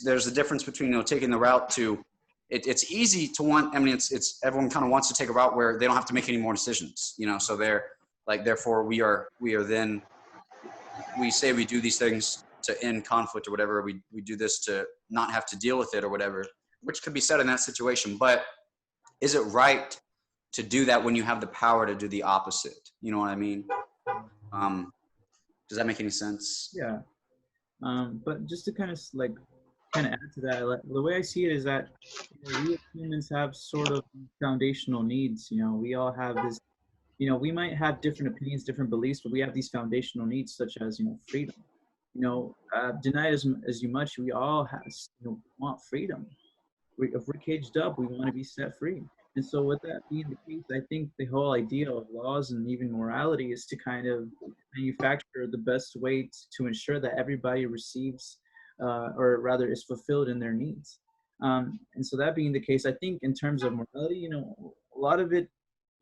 there's a difference between, you know, taking the route to, it's easy to want, I mean, it's everyone kind of wants to take a route where they don't have to make any more decisions, you know, so they're like, therefore we are then, we say we do these things to end conflict or whatever, we do this to not have to deal with it or whatever, which could be said in that situation. But is it right to do that when you have the power to do the opposite? You know what I mean? Does that make any sense? Yeah. But just to kind of add to that, like, the way I see it is that, you know, we as humans have sort of foundational needs. You know, we all have this. You know, we might have different opinions, different beliefs, but we have these foundational needs, such as, you know, freedom. You know, deny it as you much. We all want freedom. If we're caged up, we want to be set free. And so, with that being the case, I think the whole idea of laws and even morality is to kind of manufacture the best way to ensure that everybody receives, or rather, is fulfilled in their needs. And so, that being the case, I think in terms of morality, you know, a lot of it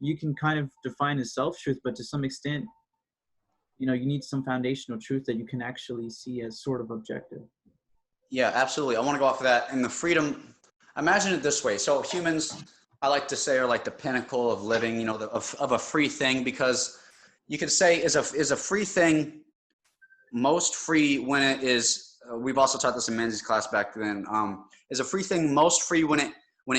you can kind of define as self-truth, but to some extent, you know, you need some foundational truth that you can actually see as sort of objective. Yeah, absolutely. I want to go off of that. And the freedom, imagine it this way. So humans, I like to say, are like the pinnacle of living, you know, of a free thing, because you could say is a free thing most free when it is, we've also taught this in Menzies class back then, is a free thing most free when it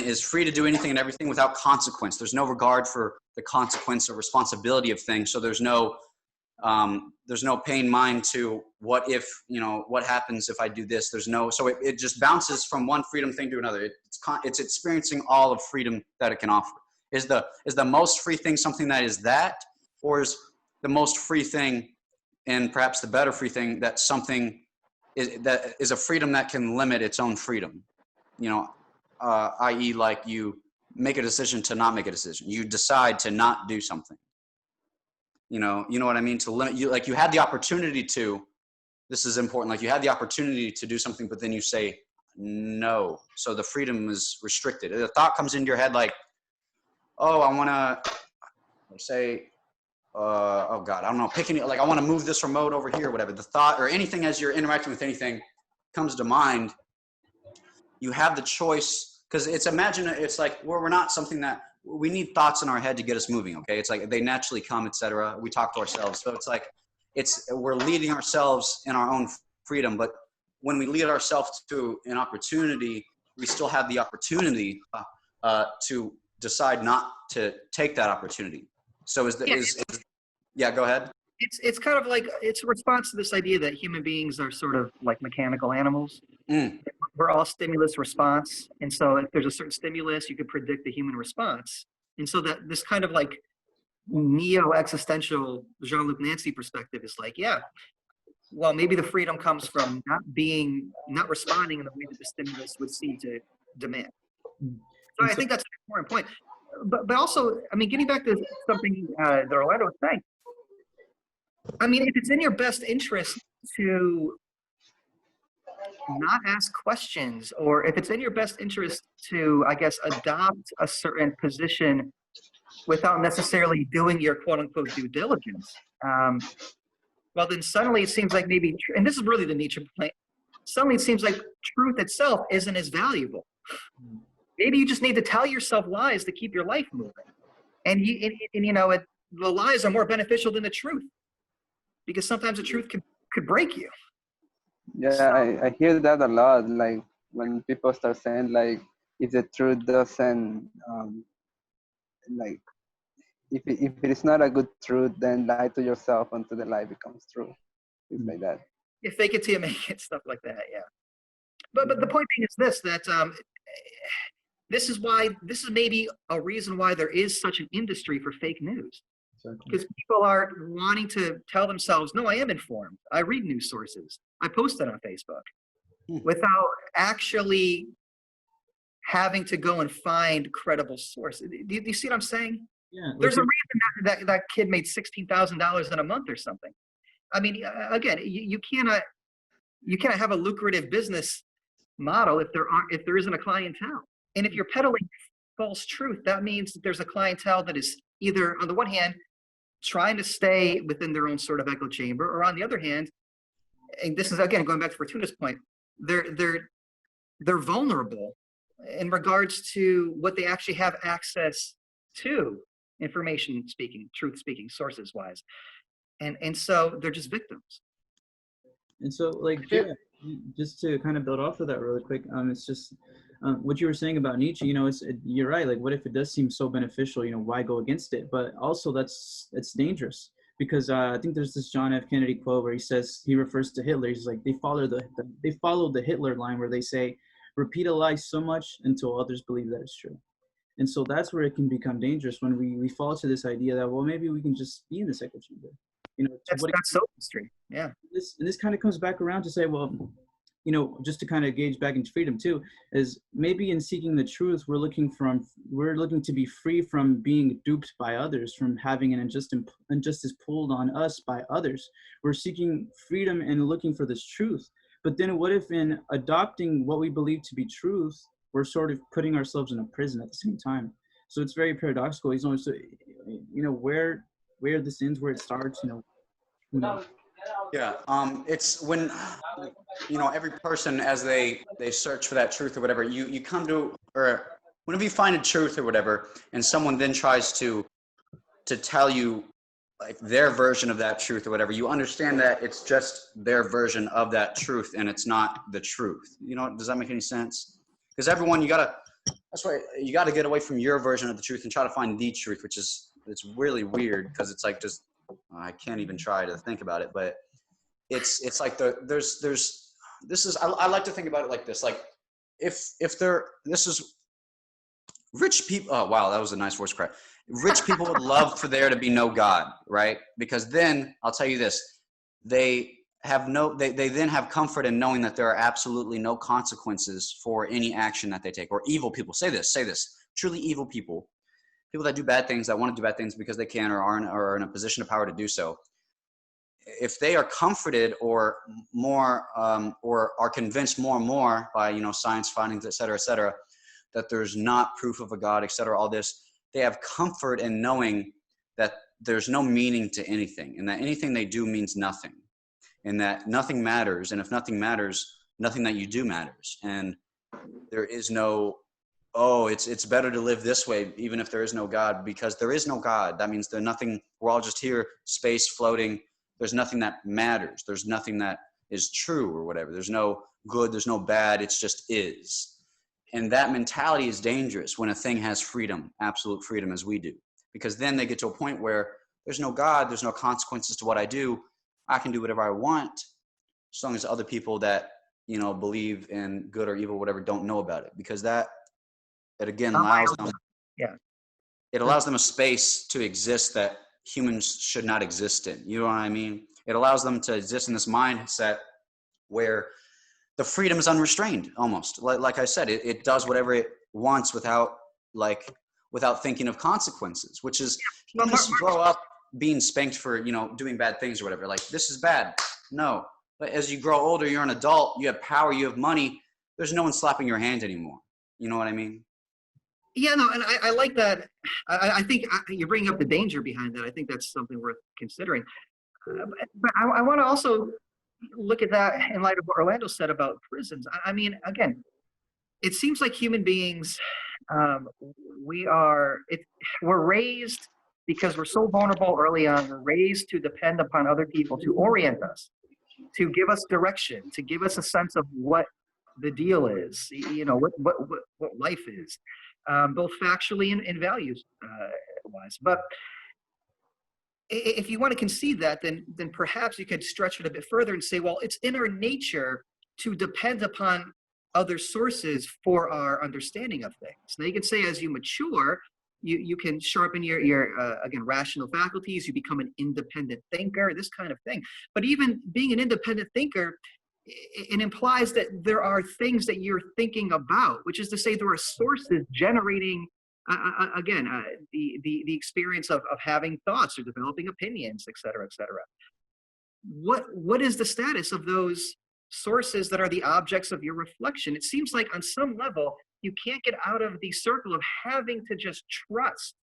is free to do anything and everything without consequence. There's no regard for the consequence or responsibility of things. So there's no paying mind to what if, what happens if I do this. There's no, so it just bounces from one freedom thing to another. It's experiencing all of freedom that it can offer. Is the most free thing something that is that, or is the most free thing, and perhaps the better free thing, that something that is a freedom that can limit its own freedom, i.e. like you make a decision to not make a decision. You decide to not do something. You know what I mean? To limit you, like you had the opportunity to, this is important. Like you had the opportunity to do something, but then you say no. So the freedom is restricted. The thought comes into your head like, oh, I want to say, oh God, I don't know, like I want to move this remote over here, whatever. The thought or anything as you're interacting with anything comes to mind, you have the choice, because it's like we're not something that, we need thoughts in our head to get us moving, okay? It's like they naturally come, etc. We talk to ourselves. So it's like, we're leading ourselves in our own freedom, but when we lead ourselves to an opportunity, we still have the opportunity to decide not to take that opportunity. So yeah, go ahead. It's kind of like, it's a response to this idea that human beings are sort of like mechanical animals. We're all stimulus response. And so if there's a certain stimulus, you could predict the human response. And so that this kind of like neo-existential Jean-Luc Nancy perspective is like, yeah, well, maybe the freedom comes from not responding in the way that the stimulus would seem to demand. So I think that's an important point. But also, I mean, getting back to something that Orlando was saying, I mean, if it's in your best interest to not ask questions, or if it's in your best interest to, I guess, adopt a certain position without necessarily doing your quote unquote due diligence, well, then suddenly it seems like maybe, and this is really the Nietzsche complaint, suddenly it seems like truth itself isn't as valuable. Maybe you just need to tell yourself lies to keep your life moving. And the lies are more beneficial than the truth, because sometimes the truth could break you. Yeah, I hear that a lot. Like when people start saying like, if the truth doesn't, like, if it is not a good truth, then lie to yourself until the lie becomes true. Things like that. You fake it till you make it, stuff like that. Yeah. But the point being is this, that this is maybe a reason why there is such an industry for fake news. Because people are wanting to tell themselves, no, I am informed. I read news sources. I post it on Facebook, without actually having to go and find credible sources. Do you see what I'm saying? Yeah. There's a reason that kid made $16,000 in a month or something. I mean, again, you cannot have a lucrative business model if there isn't a clientele. And if you're peddling false truth, that means that there's a clientele that is either, on the one hand, trying to stay within their own sort of echo chamber, or on the other hand, and this is again going back to Fortuna's point, they're vulnerable in regards to what they actually have access to, information speaking, truth speaking, sources wise, and so they're just victims. And so, like, yeah, just to kind of build off of that really quick, it's just what you were saying about Nietzsche. You're right. Like, what if it does seem so beneficial? Why go against it? But also, it's dangerous, because I think there's this John F. Kennedy quote where he refers to Hitler. He's like, they followed the Hitler line where they say, repeat a lie so much until others believe that it's true. And so that's where it can become dangerous, when we fall to this idea that, well, maybe we can just be in this echo chamber. That's sophistry. Yeah. This kind of comes back around to say, well, just to kind of gauge back into freedom too, is maybe in seeking the truth, we're looking to be free from being duped by others, from having an injustice pulled on us by others. We're seeking freedom and looking for this truth. But then what if in adopting what we believe to be truth, we're sort of putting ourselves in a prison at the same time? So it's very paradoxical. He's always, where this ends, where it starts, Yeah, it's when, every person, as they search for that truth or whatever, you come to, or whenever you find a truth or whatever, and someone then tries to tell you like their version of that truth or whatever. You understand that it's just their version of that truth and it's not the truth. You know, does that make any sense? Because everyone, that's why you gotta get away from your version of the truth and try to find the truth, which is, it's really weird because it's like just, I can't even try to think about it, but it's like I like to think about it like this. Like this is rich people. Oh, wow. That was a nice voice crack. Rich people would love for there to be no God, right? Because then I'll tell you this, they then have comfort in knowing that there are absolutely no consequences for any action that they take. Or evil people, say this, truly evil people that do bad things, that want to do bad things because they can or are in a position of power to do so. If they are comforted or more, or are convinced more and more by, you know, science findings, et cetera, that there's not proof of a God, et cetera, all this, they have comfort in knowing that there's no meaning to anything and that anything they do means nothing and that nothing matters. And if nothing matters, nothing that you do matters. And there is no, oh, it's better to live this way, even if there is no God, because there is no God. That means there's nothing, we're all just here, space floating. There's nothing that matters. There's nothing that is true or whatever. There's no good, there's no bad. It's just is. And that mentality is dangerous when a thing has freedom, absolute freedom, as we do, because then they get to a point where there's no God, there's no consequences to what I do. I can do whatever I want, as long as other people that, you know, believe in good or evil, whatever, don't know about it, because that, it again allows them, Yeah. it allows them a space to exist that humans should not exist in. You know what I mean? It allows them to exist in this mindset where the freedom is unrestrained, almost. Like I said, it does whatever it wants without thinking of consequences, which is, you Well, just grow up being spanked for, you know, doing bad things or whatever. Like, this is bad. No. But as you grow older, you're an adult, you have power, you have money. There's no one slapping your hand anymore. You know what I mean? Yeah, no, and I like that. I think you're bringing up the danger behind that. I think that's something worth considering. But I want to also look at that in light of what Orlando said about prisons. I mean, again, it seems like human beings, um, we're raised because we're so vulnerable early on. We're raised to depend upon other people to orient us, to give us direction, to give us a sense of what the deal is, you know, what life is, both factually and values wise. But if you want to concede that, then perhaps you could stretch it a bit further and say, well, it's in our nature to depend upon other sources for our understanding of things. Now you can say as you mature, you can sharpen your again, rational faculties, you become an independent thinker, this kind of thing. But even being an independent thinker, it implies that there are things that you're thinking about, which is to say there are sources generating again, the experience of having thoughts or developing opinions, et cetera, et cetera. What is the status of those sources that are the objects of your reflection? It seems like on some level, you can't get out of the circle of having to just trust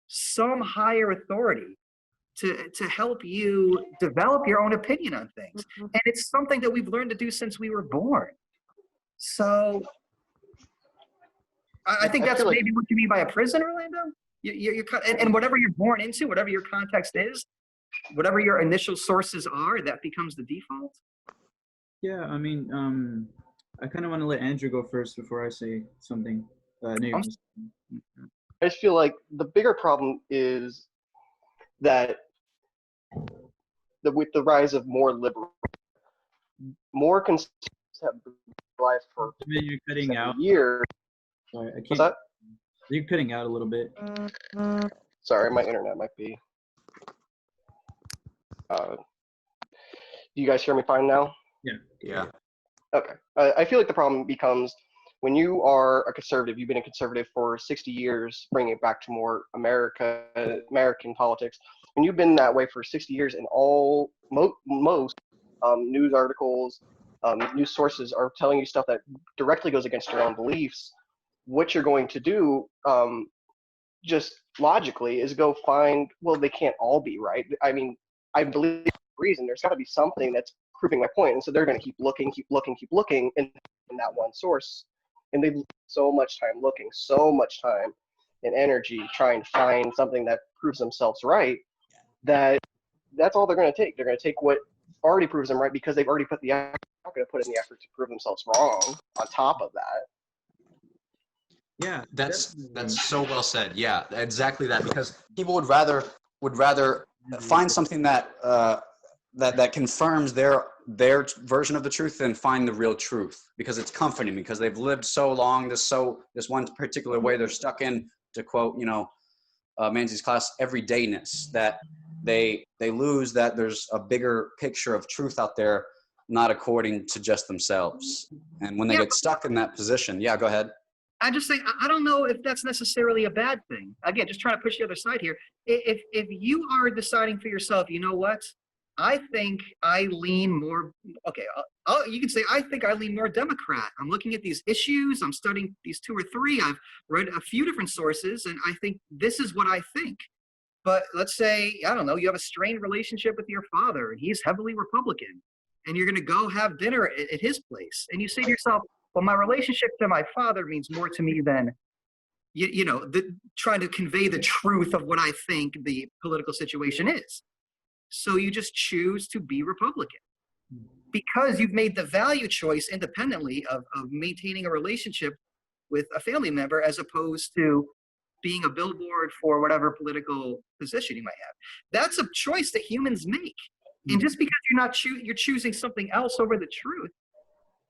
some higher authority to help you develop your own opinion on things. And it's something that we've learned to do since we were born. So I think that's like, maybe what you mean by a prison, Orlando. And whatever you're born into, whatever your context is, whatever your initial sources are, that becomes the default. Yeah, I mean, I kind of want to let Andrew go first before I say something. I'm- I just feel like the bigger problem is that with the rise of more liberal, more conservatives have been alive for You're cutting out. years. Sorry, I What's can't. that? You're cutting out a little bit. Sorry, my internet might be. Do you guys hear me fine now? Yeah. Okay. I feel like the problem becomes when you are a conservative, you've been a conservative for 60 years, bringing it back to more American politics. When you've been that way for 60 years and most news articles, news sources are telling you stuff that directly goes against your own beliefs, what you're going to do just logically is go find, well, they can't all be right. I mean, I believe reason there's got to be something that's proving my point, and so they're going to keep looking in that one source, and they so much time and energy trying to find something that proves themselves right, that's all they're going to take. They're going to take what already proves them right because they've already put the effort. They're not going to put in the effort to prove themselves wrong on top of that. Yeah, That's definitely. so well said. Yeah, exactly that. Because people would rather find something that that confirms their version of the truth than find the real truth, because it's comforting, because they've lived so long this one particular way. They're stuck in, to quote Manzi's class, everydayness, that they lose that there's a bigger picture of truth out there, not according to just themselves. And when they get stuck in that position, yeah, go ahead. I just think I don't know if that's necessarily a bad thing. Again, just trying to push the other side here. If you are deciding for yourself, you know what? I think I lean more. Okay, you can say I think I lean more Democrat. I'm looking at these issues. I'm studying these two or three. I've read a few different sources, and I think this is what I think. But let's say, I don't know, you have a strained relationship with your father, and he's heavily Republican, and you're going to go have dinner at his place, and you say to yourself, well, my relationship to my father means more to me than trying to convey the truth of what I think the political situation is. So you just choose to be Republican because you've made the value choice independently of maintaining a relationship with a family member, as opposed to being a billboard for whatever political position you might have. That's a choice that humans make. And just because you're choosing something else over the truth,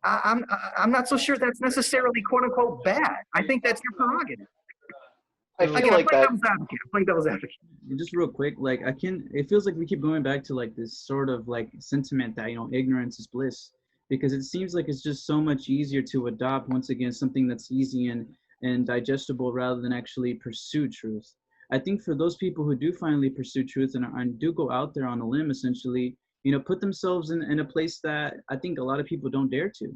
I'm not so sure that's necessarily quote unquote bad. I think that's your prerogative. I feel Again, like that. I'm playing devil's advocate. And just real quick, like it feels like we keep going back to like this sort of like sentiment that, ignorance is bliss, because it seems like it's just so much easier to adopt, once again, something that's easy and digestible rather than actually pursue truth. I think for those people who do finally pursue truth and do go out there on a limb, essentially, put themselves in a place that I think a lot of people don't dare to.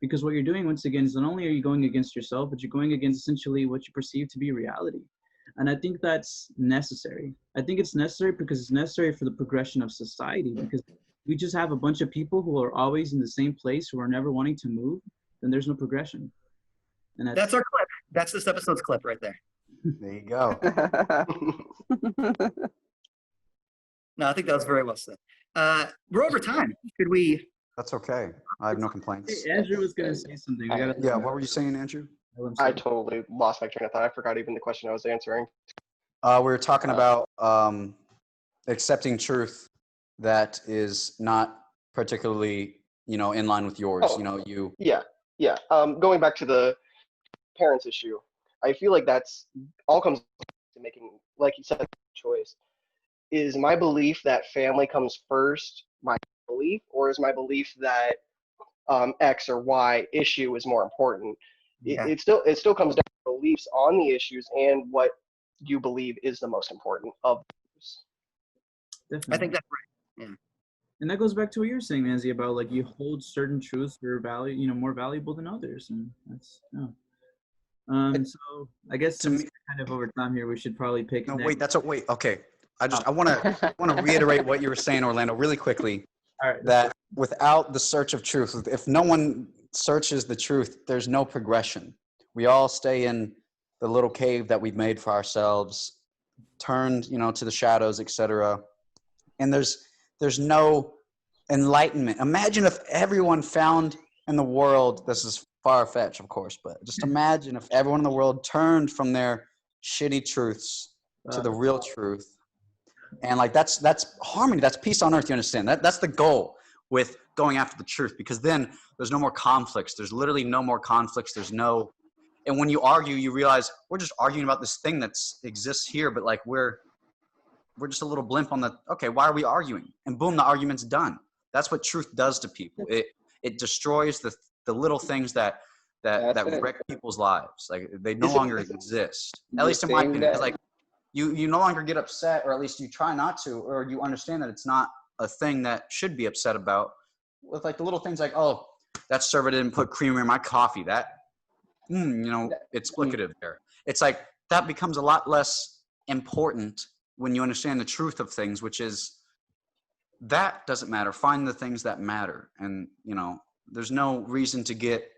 Because what you're doing, once again, is not only are you going against yourself, but you're going against essentially what you perceive to be reality. And I think that's necessary. I think it's necessary because it's necessary for the progression of society. Because we just have a bunch of people who are always in the same place, who are never wanting to move, then there's no progression. And That's our clip. That's this episode's clip right there. There you go. No, I think that was very well said. We're over time. Could we? That's okay. I have no complaints. Hey, Andrew was going to say something. Yeah, what were you saying, Andrew? I totally lost my train of thought. I forgot even the question I was answering. We were talking about accepting truth that is not particularly, in line with yours. Oh. Yeah. Going back to the parents issue, I feel like that's all comes to making, like you said, choice. Is my belief that family comes first my belief, or is my belief that X or Y issue is more important? Yeah. It still comes down to beliefs on the issues and what you believe is the most important of those. Definitely. I think that's right. Yeah. And that goes back to what you were saying, Nancy, about like you hold certain truths for value, more valuable than others, and that's So I guess since we're kind of over time here, we should probably pick. No, wait. Okay. I want to reiterate what you were saying, Orlando, really quickly. All right. That without the search of truth, if no one searches the truth, there's no progression. We all stay in the little cave that we've made for ourselves, turned, to the shadows, etc. And there's no enlightenment. Imagine if everyone found in the world, this is far-fetched, of course, but just imagine if everyone in the world turned from their shitty truths to the real truth. And like that's harmony, that's peace on earth. You understand that? That's the goal with going after the truth, because then there's no more conflicts. There's literally no more conflicts. And when you argue, you realize we're just arguing about this thing that exists here, but like we're just a little blimp on okay, why are we arguing? And boom, the argument's done. That's what truth does to people. It destroys the little things that wreck people's lives. Like they no longer exist. At least in my opinion. Like you no longer get upset, or at least you try not to, or you understand that it's not a thing that should be upset about, with like the little things like, oh, that server didn't put creamer in my coffee. That, it's explicative there. It's like that becomes a lot less important when you understand the truth of things, which is that doesn't matter. Find the things that matter. And, there's no reason to get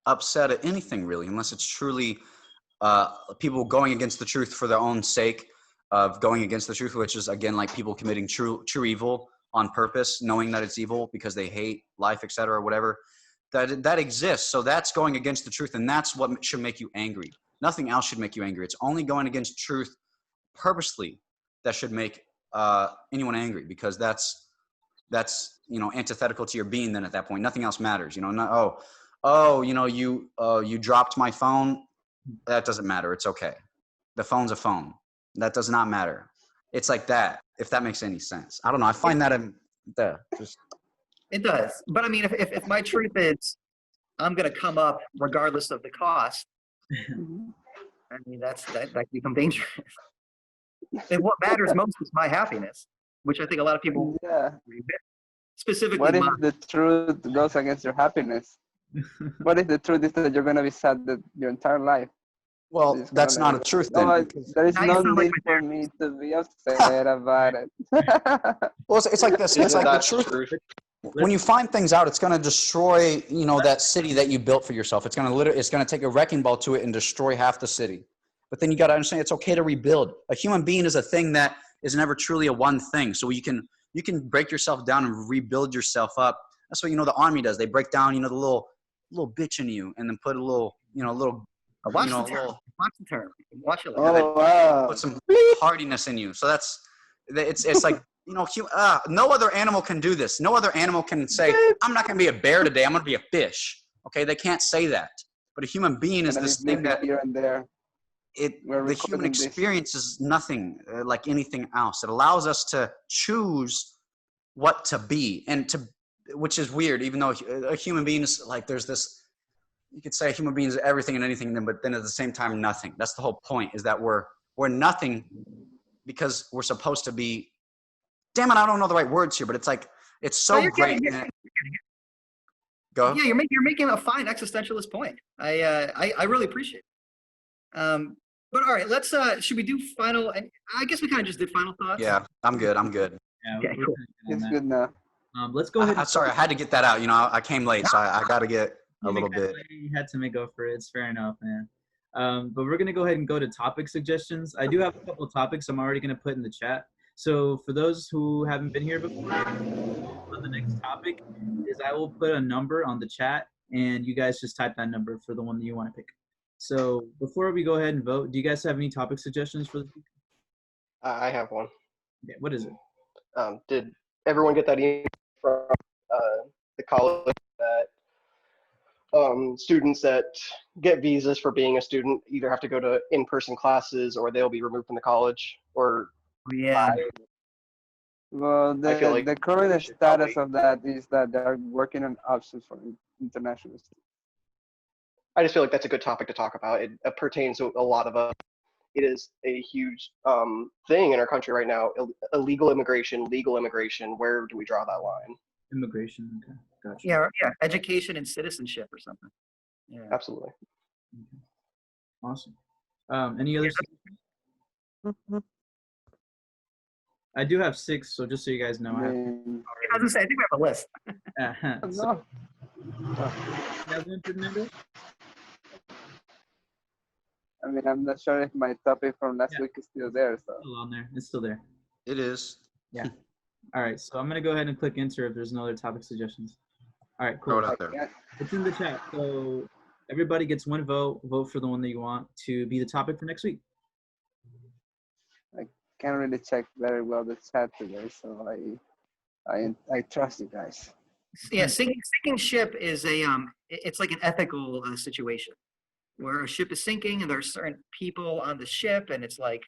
upset at anything really, unless it's truly people going against the truth for their own sake, of going against the truth, which is again like people committing true evil on purpose, knowing that it's evil because they hate life, etc., or whatever. That exists. So that's going against the truth, and that's what should make you angry. Nothing else should make you angry. It's only going against truth purposely that should make anyone angry, because that's antithetical to your being. Then at that point, nothing else matters. Not you dropped my phone. That doesn't matter. It's okay. The phone's a phone. That does not matter. It's like that. If that makes any sense, I don't know. I find that just. It does. But I mean, if my truth is I'm going to come up regardless of the cost, I mean, that can become dangerous. And what matters most is my happiness, which I think a lot of people, Yeah. specifically What if mine. the truth goes against your happiness? What if the truth is that you're gonna be sad your entire life? Well, It's that's gonna not a truth no, then. there is Now you no sound like need my for me to be upset about it. Well, it's like this. It's Isn't like the that truth. truth? When you find things out, it's going to destroy, that city that you built for yourself. It's going to take a wrecking ball to it and destroy half the city. But then you got to understand it's okay to rebuild. A human being is a thing that is never truly a one thing. So you can break yourself down and rebuild yourself up. That's what the army does. They break down, the little bitch in you, and then put a little, Watch the term. Watch the term. Watch it. Yeah, they Oh wow! put some hardiness in you. So it's like, no other animal can do this. No other animal can say, I'm not going to be a bear today. I'm going to be a fish. Okay, they can't say that. But a human being is Gonna this be thing bleeding that here and there. We're the human recording this. experience is nothing like anything else. It allows us to choose what to be, which is weird. Even though a human being is like, there's this. You could say a human being is everything and anything, but then at the same time, nothing. That's the whole point. Is that we're nothing because we're supposed to be. Damn it, I don't know the right words here, but it's like it's so you're great. Go. Yeah, you're making a fine existentialist point. I really appreciate it. But all right, let's should we do final? And I guess we kind of just did final thoughts. Yeah, I'm good. Yeah, Okay, we're cool. kinda good on It's that. good now. Let's go ahead. Sorry, I had to get that out. I came late, so I got to get a little bit. You had to make up for it. It's fair enough, man. But we're gonna go ahead and go to topic suggestions. I do have a couple of topics I'm already gonna put in the chat. So for those who haven't been here before, on the next topic is I will put a number on the chat, and you guys just type that number for the one that you want to pick. So before we go ahead and vote, do you guys have any topic suggestions for this week? I have one. Okay, what is it? Did everyone get that email from the college that students that get visas for being a student either have to go to in-person classes or they'll be removed from the college? Or Yeah. Well, I feel like the current we should status probably- of that is that they're working on options for international students. I just feel like that's a good topic to talk about. It pertains to a lot of us. It is a huge thing in our country right now. Illegal immigration, legal immigration. Where do we draw that line? Immigration. Okay, gotcha. Yeah, education and citizenship or something. Yeah. Absolutely. Okay. Awesome. Any other? I do have 6, so just so you guys know, I have. I was gonna say, I think we have a list. So, No, you guys want to remember? I mean, I'm not sure if my topic from last week is still there. So It's still on there. It's still there. It is. All right, so I'm gonna go ahead and click enter if there's no other topic suggestions. All right, Throw cool. it out there. It's in the chat. So everybody gets one vote. Vote for the one that you want to be the topic for next week. can't really check very well the chat today. So I trust you guys. Yeah, sinking ship is it's like an ethical situation where a ship is sinking and there are certain people on the ship, and it's like,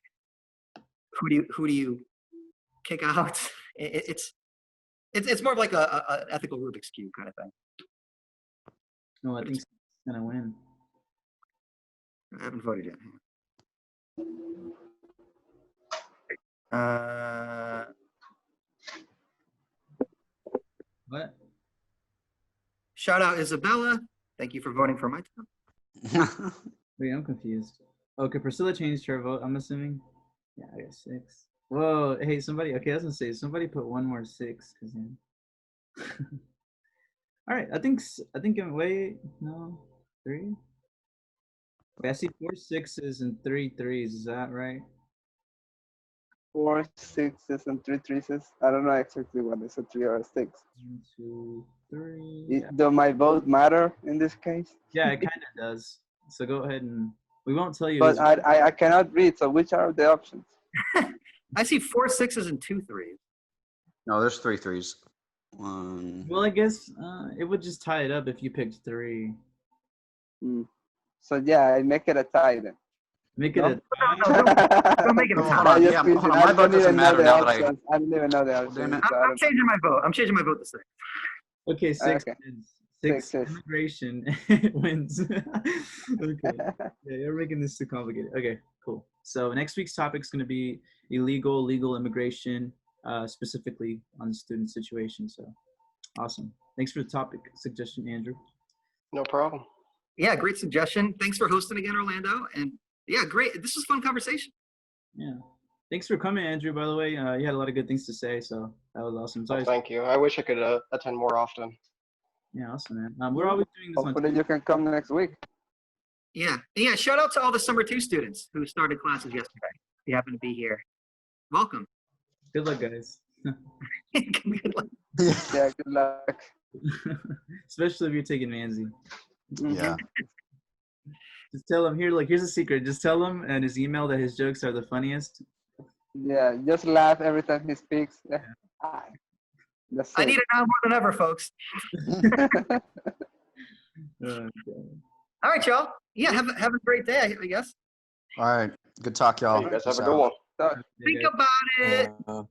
who do you kick out? It's more of like a ethical Rubik's cube kind of thing. No, I think it's gonna win. I haven't voted yet. What? Shout out Isabella. Thank you for voting for my town. Wait, I'm confused. Okay, Priscilla changed her vote. I'm assuming. Yeah, I got 6. Whoa, hey, somebody. Okay, I was gonna say somebody put one more 6. Cause yeah. All right, I think. Wait, no, 3. Wait, I see 4 6s and 3 3s. Is that right? 4 6s and 3 3s. I don't know exactly what is a 3 or a 6. 1, 2, 3. Do my vote matter in this case? Yeah, it kind of does. So go ahead and we won't tell you. But I cannot read. So which are the options? I see 4 6s and 2 3s. No, there's 3 3s. One. Well, I guess it would just tie it up if you picked 3. So yeah, I make it a tie then. Make it No? a tie. Don't make it a Oh, tie. hold on. Yeah, hold on. My vote doesn't matter now that I. I don't even know the Damn options. it. So I I'm don't changing my vote. I'm changing my vote to 6. Okay, 6 Okay. wins. 6 6 is. immigration wins. Okay. Yeah, you're making this too complicated. Okay, cool. So next week's topic is going to be legal immigration, specifically on the student situation. So awesome. Thanks for the topic suggestion, Andrew. No problem. Yeah, great suggestion. Thanks for hosting again, Orlando. And yeah, great. This was a fun conversation. Yeah. Thanks for coming, Andrew, by the way. You had a lot of good things to say, so that was awesome. Oh, Sorry. thank you. I wish I could attend more often. Yeah, awesome, man. We're always doing this on Hopefully you can come next week. Yeah. And yeah, shout out to all the summer 2 students who started classes yesterday. If you happen to be here. Welcome. Good luck, guys. Good luck. Yeah, good luck. Especially if you're taking Manzi. Yeah. Just tell him here's a secret. Just tell him and his email that his jokes are the funniest. Yeah, just laugh every time he speaks. Yeah. That's I it. need it now more than ever, folks. Okay. All right, y'all. Yeah, have a great day, I guess. All right. Good talk, y'all. You guys have Peace a good out. one. So, Yeah, Think guys. about it.